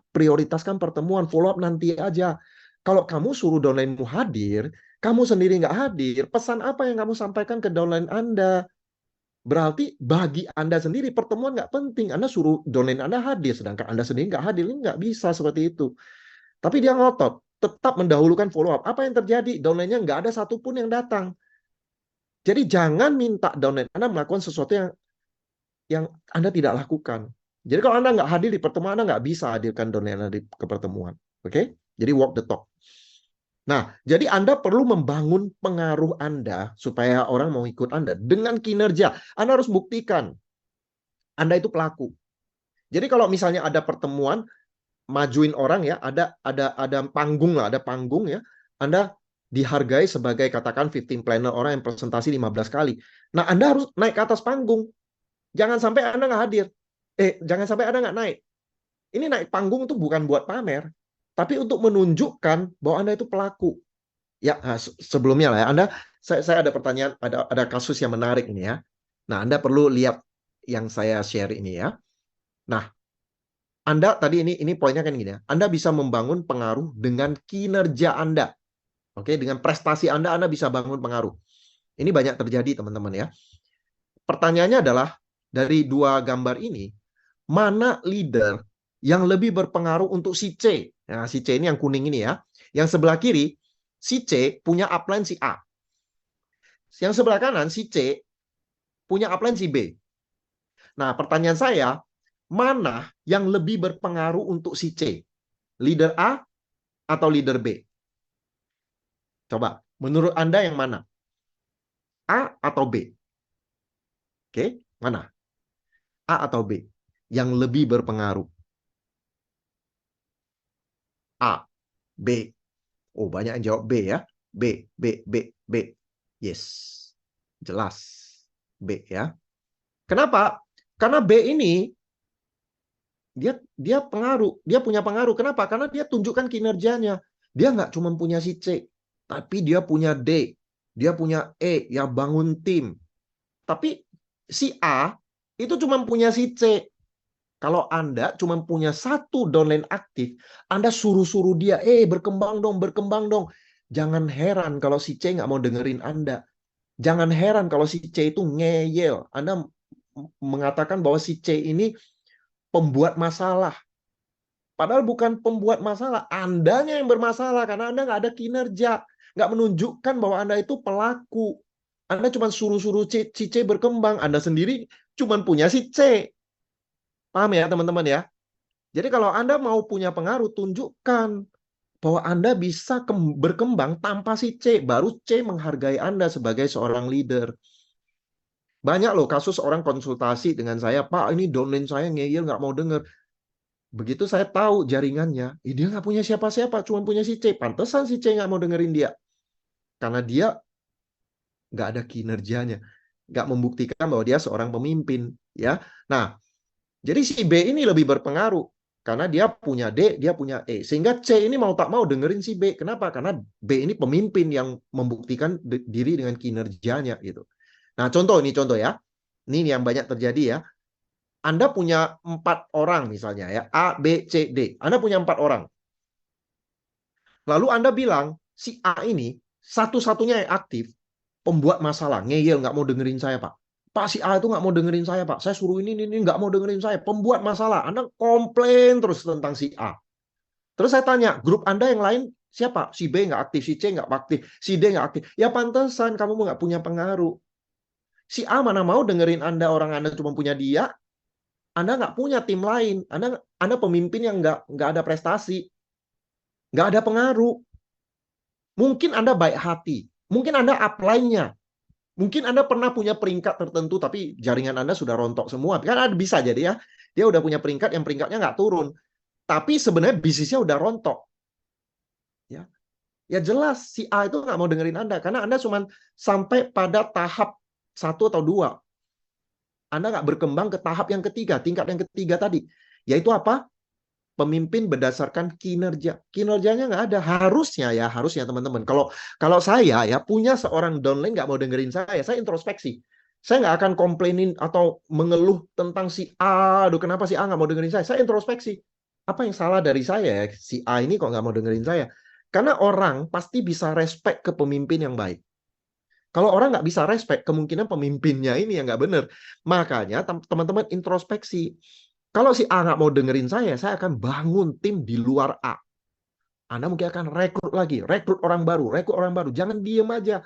prioritaskan pertemuan, follow up nanti aja. Kalau kamu suruh downline-mu hadir, kamu sendiri nggak hadir, pesan apa yang kamu sampaikan ke downline Anda? Berarti bagi Anda sendiri pertemuan nggak penting. Anda suruh downline Anda hadir, sedangkan Anda sendiri nggak hadir. Ini nggak bisa seperti itu. Tapi dia ngotot, tetap mendahulukan follow up. Apa yang terjadi? Downline-nya nggak ada satupun yang datang. Jadi jangan minta downline Anda melakukan sesuatu yang Anda tidak lakukan. Jadi kalau Anda nggak hadir di pertemuan, Anda nggak bisa hadirkan downline Anda ke pertemuan. Oke? Jadi walk the talk. Nah, jadi Anda perlu membangun pengaruh Anda supaya orang mau ikut Anda dengan kinerja. Anda harus buktikan Anda itu pelaku. Jadi kalau misalnya ada pertemuan, majuin orang ya, ada panggung lah, ada panggung ya. Anda dihargai sebagai katakan 15 planner, orang yang presentasi 15 kali. Nah, Anda harus naik ke atas panggung. Jangan sampai Anda nggak hadir. Jangan sampai Anda nggak naik. Ini naik panggung itu bukan buat pamer, tapi untuk menunjukkan bahwa Anda itu pelaku. Ya, sebelumnya lah ya, saya ada pertanyaan, ada kasus yang menarik ini ya. Nah, Anda perlu lihat yang saya share ini ya. Nah, Anda tadi ini poinnya kan gini ya. Anda bisa membangun pengaruh dengan kinerja Anda. Oke, dengan prestasi Anda bisa bangun pengaruh. Ini banyak terjadi teman-teman ya. Pertanyaannya adalah dari dua gambar ini, mana leader yang lebih berpengaruh untuk si C? Nah, si C ini yang kuning ini ya. Yang sebelah kiri, si C punya upline si A. Yang sebelah kanan, si C punya upline si B. Nah, pertanyaan saya, mana yang lebih berpengaruh untuk si C? Leader A atau leader B? Coba, menurut Anda yang mana? A atau B? Oke, mana? A atau B? Yang lebih berpengaruh? A, B. Oh, banyak yang jawab B ya. B, B, B, B. Yes. Jelas. B ya. Kenapa? Karena B ini dia pengaruh, dia punya pengaruh. Kenapa? Karena dia tunjukkan kinerjanya. Dia nggak cuma punya si C, tapi dia punya D, dia punya E yang bangun tim. Tapi si A itu cuma punya si C. Kalau Anda cuma punya satu downline aktif, Anda suruh-suruh dia, berkembang dong, berkembang dong. Jangan heran kalau si C nggak mau dengerin Anda. Jangan heran kalau si C itu ngeyel. Anda mengatakan bahwa si C ini pembuat masalah. Padahal bukan pembuat masalah. Andanya yang bermasalah karena Anda nggak ada kinerja. Nggak menunjukkan bahwa Anda itu pelaku. Anda cuma suruh-suruh si C berkembang. Anda sendiri cuma punya si C. Paham ya teman-teman ya? Jadi kalau Anda mau punya pengaruh, tunjukkan bahwa Anda bisa berkembang tanpa si C. Baru C menghargai Anda sebagai seorang leader. Banyak loh kasus orang konsultasi dengan saya, Pak, ini downline saya ngeyel, nggak mau denger. Begitu saya tahu jaringannya, dia nggak punya siapa-siapa, cuma punya si C. Pantesan si C nggak mau dengerin dia. Karena dia nggak ada kinerjanya. Nggak membuktikan bahwa dia seorang pemimpin. Ya. Nah, jadi si B ini lebih berpengaruh. Karena dia punya D, dia punya E. Sehingga C ini mau tak mau dengerin si B. Kenapa? Karena B ini pemimpin yang membuktikan diri dengan kinerjanya. Gitu. Nah, contoh ya. Ini yang banyak terjadi ya. Anda punya 4 orang misalnya ya. A, B, C, D. Anda punya 4 orang. Lalu Anda bilang, si A ini satu-satunya yang aktif, pembuat masalah, ngeyel, nggak mau dengerin saya, Pak. Pak, si A itu nggak mau dengerin saya, Pak. Saya suruh ini, nggak mau dengerin saya. Pembuat masalah. Anda komplain terus tentang si A. Terus saya tanya, grup Anda yang lain siapa? Si B nggak aktif, si C nggak aktif, si D nggak aktif. Ya pantesan kamu nggak punya pengaruh. Si A mana mau dengerin Anda, orang Anda cuma punya dia, Anda nggak punya tim lain. Anda pemimpin yang nggak ada prestasi, nggak ada pengaruh. Mungkin Anda baik hati, mungkin Anda upline-nya, mungkin Anda pernah punya peringkat tertentu, tapi jaringan Anda sudah rontok semua. Kan ada bisa jadi ya, dia udah punya peringkat yang peringkatnya nggak turun, tapi sebenarnya bisnisnya udah rontok. Ya, ya jelas si A itu nggak mau dengerin Anda karena Anda cuma sampai pada tahap 1 atau 2. Anda nggak berkembang ke tahap yang ketiga, tingkat yang ketiga tadi, yaitu apa? Pemimpin berdasarkan kinerja. Kinerjanya nggak ada. Harusnya teman-teman. Kalau saya ya punya seorang downline nggak mau dengerin saya introspeksi. Saya nggak akan komplainin atau mengeluh tentang si A. Aduh, kenapa si A nggak mau dengerin saya? Saya introspeksi. Apa yang salah dari saya ya? Si A ini kok nggak mau dengerin saya? Karena orang pasti bisa respect ke pemimpin yang baik. Kalau orang nggak bisa respect, kemungkinan pemimpinnya ini yang nggak benar. Makanya teman-teman introspeksi. Kalau si A nggak mau dengerin saya akan bangun tim di luar A. Anda mungkin akan rekrut lagi, rekrut orang baru. Jangan diem aja.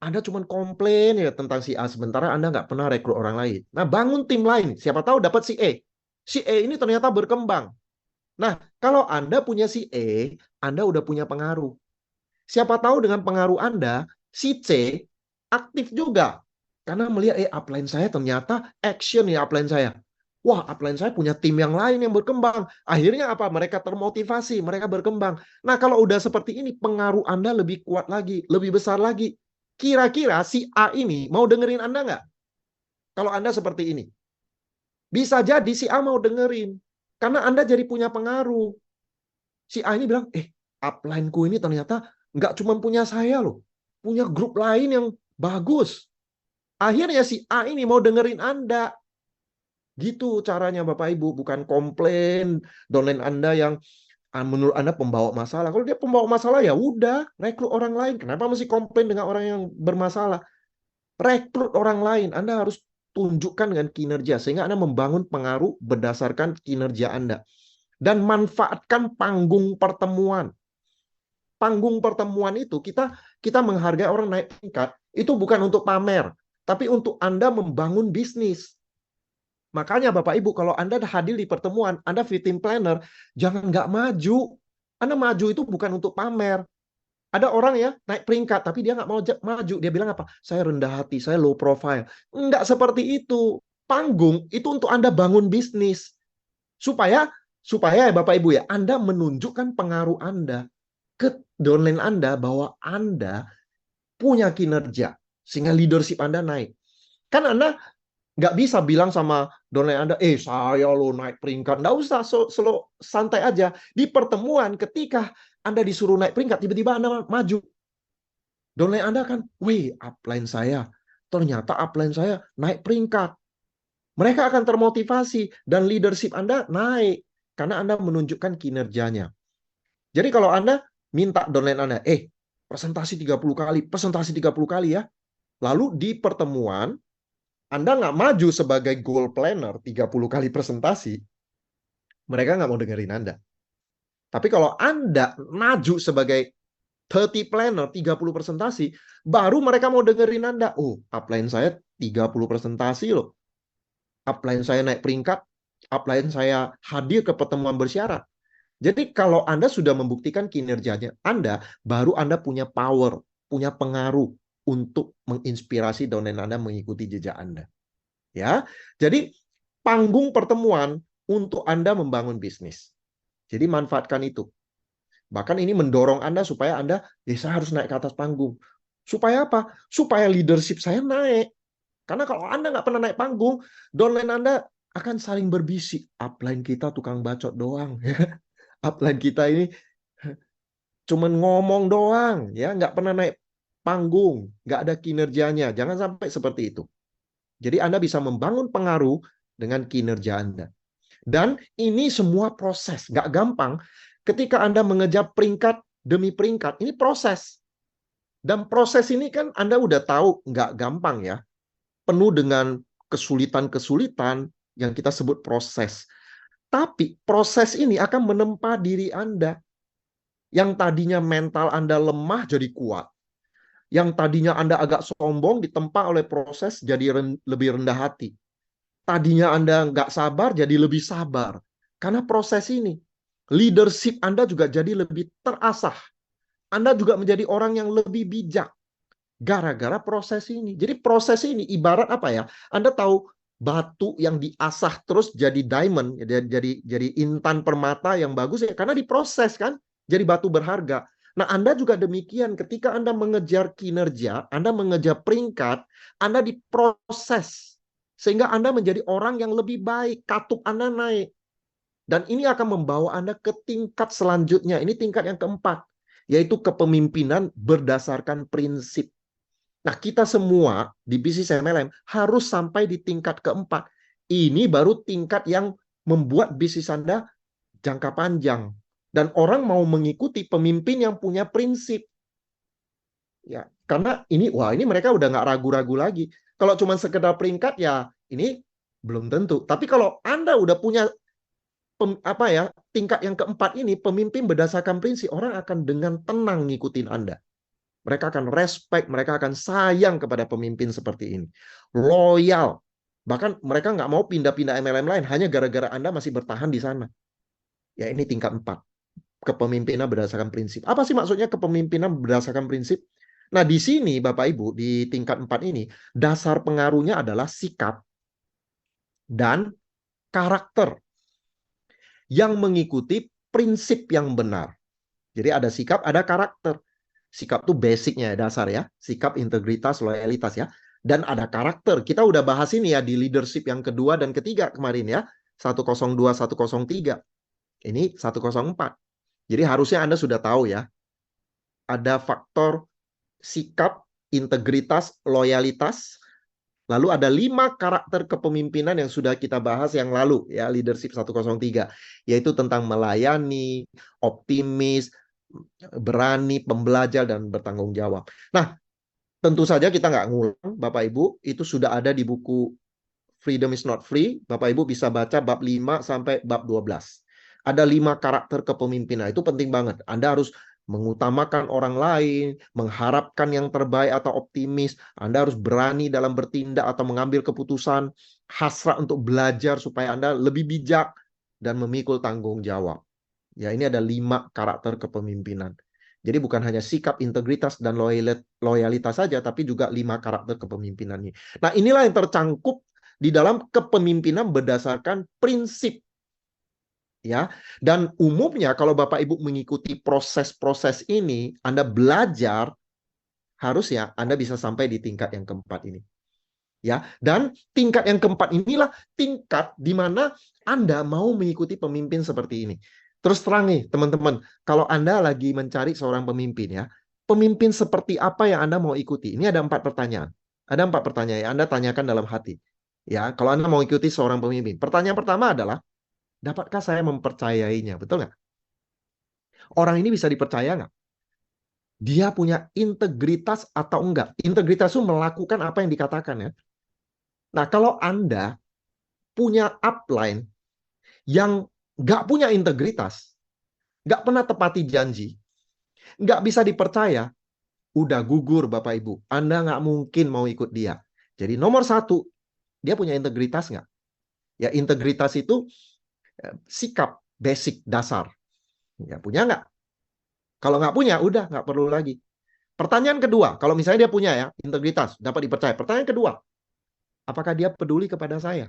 Anda cuma komplain ya tentang si A, sementara Anda nggak pernah rekrut orang lain. Nah, bangun tim lain. Siapa tahu dapat si E. Si E ini ternyata berkembang. Nah, kalau Anda punya si E, Anda udah punya pengaruh. Siapa tahu dengan pengaruh Anda, si C aktif juga. Karena melihat, upline saya ternyata action ya upline saya. Wah, upline saya punya tim yang lain yang berkembang. Akhirnya apa? Mereka termotivasi, mereka berkembang. Nah, kalau udah seperti ini, pengaruh Anda lebih kuat lagi, lebih besar lagi. Kira-kira si A ini mau dengerin Anda nggak? Kalau Anda seperti ini. Bisa jadi si A mau dengerin. Karena Anda jadi punya pengaruh. Si A ini bilang, upline-ku ini ternyata nggak cuma punya saya loh. Punya grup lain yang bagus. Akhirnya si A ini mau dengerin Anda. Gitu caranya Bapak Ibu, bukan komplain downline Anda yang menurut Anda pembawa masalah. Kalau dia pembawa masalah ya udah, rekrut orang lain. Kenapa mesti komplain dengan orang yang bermasalah? Rekrut orang lain. Anda harus tunjukkan dengan kinerja sehingga Anda membangun pengaruh berdasarkan kinerja Anda. Dan manfaatkan panggung pertemuan. Panggung pertemuan itu kita menghargai orang naik tingkat itu bukan untuk pamer, tapi untuk Anda membangun bisnis. Makanya Bapak Ibu, kalau Anda hadir di pertemuan, Anda fit team planner, jangan nggak maju. Anda maju itu bukan untuk pamer. Ada orang ya naik peringkat, tapi dia nggak mau maju. Dia bilang apa? Saya rendah hati, saya low profile. Nggak seperti itu. Panggung itu untuk Anda bangun bisnis. Supaya ya Bapak Ibu ya, Anda menunjukkan pengaruh Anda. ke downline Anda bahwa Anda punya kinerja, sehingga leadership Anda naik. Kan Anda nggak bisa bilang sama downline Anda, saya lo naik peringkat. Nggak usah, santai aja. Di pertemuan ketika Anda disuruh naik peringkat, tiba-tiba Anda maju. Downline Anda kan, upline saya, ternyata upline saya naik peringkat. Mereka akan termotivasi dan leadership Anda naik karena Anda menunjukkan kinerjanya. Jadi kalau Anda minta downline Anda, presentasi 30 kali, presentasi 30 kali ya. Lalu di pertemuan, Anda nggak maju sebagai goal planner 30 kali presentasi, mereka nggak mau dengerin Anda. Tapi kalau Anda maju sebagai 30 planner, 30 presentasi, baru mereka mau dengerin Anda. Upline saya 30 presentasi loh. Upline saya naik peringkat, upline saya hadir ke pertemuan bersyarat. Jadi kalau Anda sudah membuktikan kinerjanya Anda, baru Anda punya power, punya pengaruh untuk menginspirasi downline Anda mengikuti jejak Anda. Ya, jadi panggung pertemuan untuk Anda membangun bisnis. Jadi manfaatkan itu. Bahkan ini mendorong Anda supaya Anda, saya harus naik ke atas panggung. Supaya apa? Supaya leadership saya naik. Karena kalau Anda nggak pernah naik panggung, downline Anda akan saling berbisik. Upline kita tukang bacot doang. Upline kita ini cuman ngomong doang, ya nggak pernah naik panggung, nggak ada kinerjanya. Jangan sampai seperti itu. Jadi Anda bisa membangun pengaruh dengan kinerja Anda. Dan ini semua proses, nggak gampang. Ketika Anda mengejar peringkat demi peringkat, ini proses. Dan proses ini kan Anda udah tahu nggak gampang ya. Penuh dengan kesulitan-kesulitan yang kita sebut proses. Tapi proses ini akan menempa diri Anda. Yang tadinya mental Anda lemah jadi kuat. Yang tadinya Anda agak sombong ditempa oleh proses jadi lebih rendah hati. Tadinya Anda nggak sabar jadi lebih sabar. Karena proses ini. Leadership Anda juga jadi lebih terasah. Anda juga menjadi orang yang lebih bijak. Gara-gara proses ini. Jadi proses ini ibarat apa ya? Anda tahu batu yang diasah terus jadi diamond, jadi intan permata yang bagus ya karena diproses kan, jadi batu berharga. Nah, Anda juga demikian ketika Anda mengejar kinerja, Anda mengejar peringkat, Anda diproses sehingga Anda menjadi orang yang lebih baik, katup Anda naik. Dan ini akan membawa Anda ke tingkat selanjutnya. Ini tingkat yang keempat, yaitu kepemimpinan berdasarkan prinsip. Nah, kita semua di bisnis MLM harus sampai di tingkat keempat. Ini baru tingkat yang membuat bisnis Anda jangka panjang. Dan orang mau mengikuti pemimpin yang punya prinsip. Ya, karena ini mereka udah nggak ragu-ragu lagi. Kalau cuma sekedar peringkat ya ini belum tentu. Tapi kalau Anda udah punya tingkat yang keempat ini, pemimpin berdasarkan prinsip, orang akan dengan tenang ngikutin Anda. Mereka akan respect, mereka akan sayang kepada pemimpin seperti ini. Loyal. Bahkan mereka nggak mau pindah-pindah MLM lain hanya gara-gara Anda masih bertahan di sana. Ya, ini tingkat 4. Kepemimpinan berdasarkan prinsip. Apa sih maksudnya kepemimpinan berdasarkan prinsip? Nah, di sini Bapak Ibu, di tingkat 4 ini, dasar pengaruhnya adalah sikap dan karakter yang mengikuti prinsip yang benar. Jadi ada sikap, ada karakter. Sikap itu basicnya, dasar ya. Sikap, integritas, loyalitas ya. Dan ada karakter. Kita udah bahas ini ya di leadership yang kedua dan ketiga kemarin ya. 102, 103. Ini 104. Jadi harusnya Anda sudah tahu ya. Ada faktor sikap, integritas, loyalitas. Lalu ada 5 karakter kepemimpinan yang sudah kita bahas yang lalu ya, leadership 103. Yaitu tentang melayani, optimis, berani, pembelajar, dan bertanggung jawab. Nah, tentu saja kita nggak ngulang, Bapak Ibu, itu sudah ada di buku Freedom is Not Free. Bapak Ibu bisa baca bab 5 sampai bab 12. Ada 5 karakter kepemimpinan, itu penting banget. Anda harus mengutamakan orang lain, mengharapkan yang terbaik atau optimis. Anda harus berani dalam bertindak atau mengambil keputusan, hasrat untuk belajar supaya Anda lebih bijak dan memikul tanggung jawab. Ya, ini ada 5 karakter kepemimpinan. Jadi bukan hanya sikap, integritas, dan loyalitas saja, tapi juga 5 karakter kepemimpinannya. Nah, inilah yang tercangkup di dalam kepemimpinan berdasarkan prinsip. Ya, dan umumnya kalau Bapak Ibu mengikuti proses-proses ini, Anda belajar, harus ya Anda bisa sampai di tingkat yang keempat ini. Ya, dan tingkat yang keempat inilah tingkat di mana Anda mau mengikuti pemimpin seperti ini. Terus terang nih, teman-teman, kalau Anda lagi mencari seorang pemimpin ya, pemimpin seperti apa yang Anda mau ikuti? Ini ada 4 pertanyaan. Ada 4 pertanyaan yang Anda tanyakan dalam hati. Ya, kalau Anda mau ikuti seorang pemimpin. Pertanyaan pertama adalah, dapatkah saya mempercayainya? Betul nggak? Orang ini bisa dipercaya nggak? Dia punya integritas atau enggak? Integritas itu melakukan apa yang dikatakan ya. Nah, kalau Anda punya upline yang nggak punya integritas, nggak pernah tepati janji, nggak bisa dipercaya, udah gugur Bapak Ibu. Anda nggak mungkin mau ikut dia. Jadi nomor satu, dia punya integritas nggak? Ya, integritas itu sikap basic dasar. Ya, punya nggak? Kalau nggak punya, udah nggak perlu lagi. Pertanyaan kedua, kalau misalnya dia punya ya integritas, dapat dipercaya. Pertanyaan kedua, apakah dia peduli kepada saya?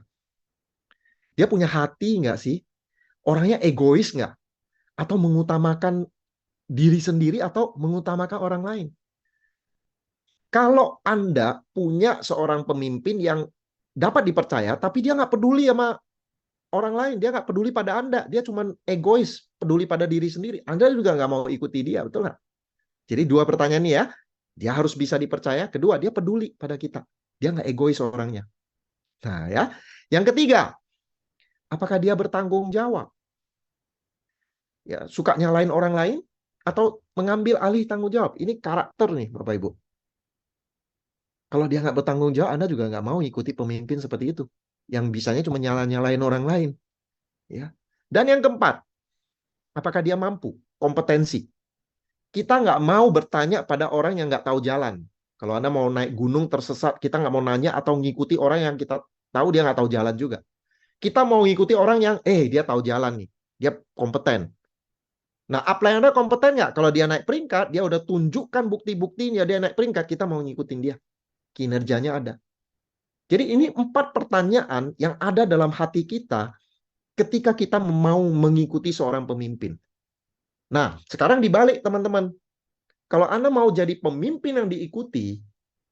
Dia punya hati nggak sih? Orangnya egois nggak? Atau mengutamakan diri sendiri atau mengutamakan orang lain? Kalau Anda punya seorang pemimpin yang dapat dipercaya, tapi dia nggak peduli sama orang lain, dia nggak peduli pada Anda, dia cuma egois, peduli pada diri sendiri, Anda juga nggak mau ikuti dia, betul nggak? Jadi 2 pertanyaan ini ya, dia harus bisa dipercaya, kedua dia peduli pada kita, dia nggak egois orangnya. Nah ya, yang ketiga, apakah dia bertanggung jawab? Ya, suka nyalain orang lain atau mengambil alih tanggung jawab? Ini karakter nih Bapak Ibu. Kalau dia nggak bertanggung jawab, Anda juga nggak mau ikuti pemimpin seperti itu. Yang bisanya cuma nyalain orang lain. Ya. Dan yang keempat, apakah dia mampu? Kompetensi. Kita nggak mau bertanya pada orang yang nggak tahu jalan. Kalau Anda mau naik gunung tersesat, kita nggak mau nanya atau ngikuti orang yang kita tahu dia nggak tahu jalan juga. Kita mau ngikuti orang yang, dia tahu jalan nih. Dia kompeten. Nah, upline Anda kompeten nggak? Kalau dia naik peringkat, dia udah tunjukkan bukti-buktinya dia naik peringkat, kita mau ngikutin dia. Kinerjanya ada. Jadi ini 4 pertanyaan yang ada dalam hati kita ketika kita mau mengikuti seorang pemimpin. Nah, sekarang dibalik teman-teman. Kalau Anda mau jadi pemimpin yang diikuti,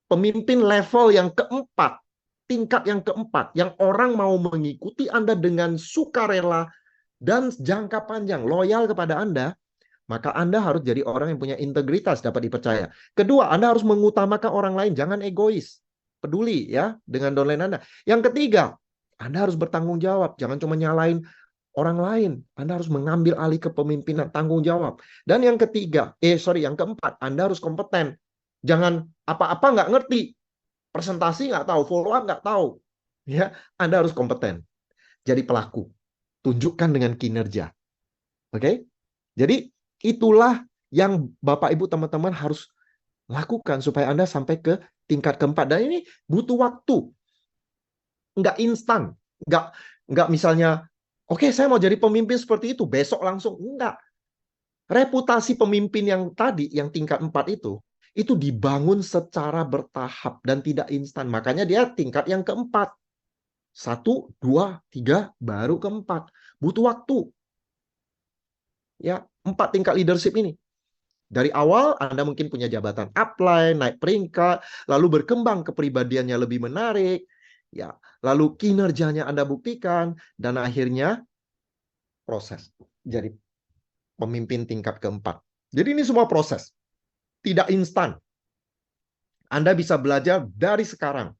pemimpin level yang keempat, tingkat yang keempat, yang orang mau mengikuti Anda dengan sukarela dan jangka panjang, loyal kepada Anda, maka Anda harus jadi orang yang punya integritas, dapat dipercaya. Kedua, Anda harus mengutamakan orang lain, jangan egois. Peduli ya dengan downline Anda. Yang ketiga, Anda harus bertanggung jawab, jangan cuma nyalain orang lain. Anda harus mengambil alih kepemimpinan, tanggung jawab. Dan yang ketiga, yang keempat, Anda harus kompeten. Jangan apa-apa nggak ngerti, presentasi nggak tahu, follow up nggak tahu. Ya, Anda harus kompeten. Jadi pelaku. Tunjukkan dengan kinerja. Oke? Jadi itulah yang Bapak Ibu teman-teman harus lakukan supaya Anda sampai ke tingkat keempat. Dan ini butuh waktu. Nggak instan. Nggak misalnya, oke, saya mau jadi pemimpin seperti itu, besok langsung. Enggak. Reputasi pemimpin yang tadi, yang tingkat 4 itu dibangun secara bertahap dan tidak instan. Makanya dia tingkat yang keempat. 1, 2, 3, baru keempat. Butuh waktu. Ya, 4 tingkat leadership ini. Dari awal Anda mungkin punya jabatan upline, naik peringkat, lalu berkembang kepribadiannya lebih menarik, ya, lalu kinerjanya Anda buktikan, dan akhirnya proses jadi pemimpin tingkat keempat. Jadi ini semua proses, tidak instan. Anda bisa belajar dari sekarang.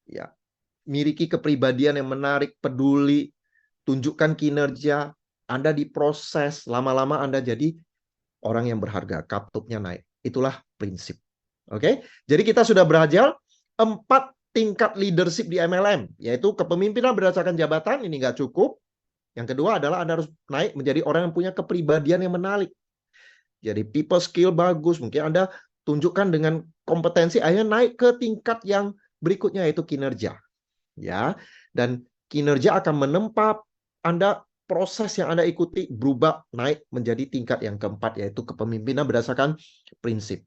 Ya, miliki kepribadian yang menarik, peduli, tunjukkan kinerja, Anda diproses, lama-lama Anda jadi orang yang berharga, katupnya naik. Itulah prinsip. Oke, jadi kita sudah belajar 4 tingkat leadership di MLM, yaitu kepemimpinan berdasarkan jabatan, ini nggak cukup. Yang kedua adalah Anda harus naik menjadi orang yang punya kepribadian yang menarik. Jadi people skill bagus, mungkin Anda tunjukkan dengan kompetensi, akhirnya naik ke tingkat yang berikutnya, yaitu kinerja. Ya, dan kinerja akan menempa Anda. Proses yang Anda ikuti berubah naik menjadi tingkat yang keempat, yaitu kepemimpinan berdasarkan prinsip.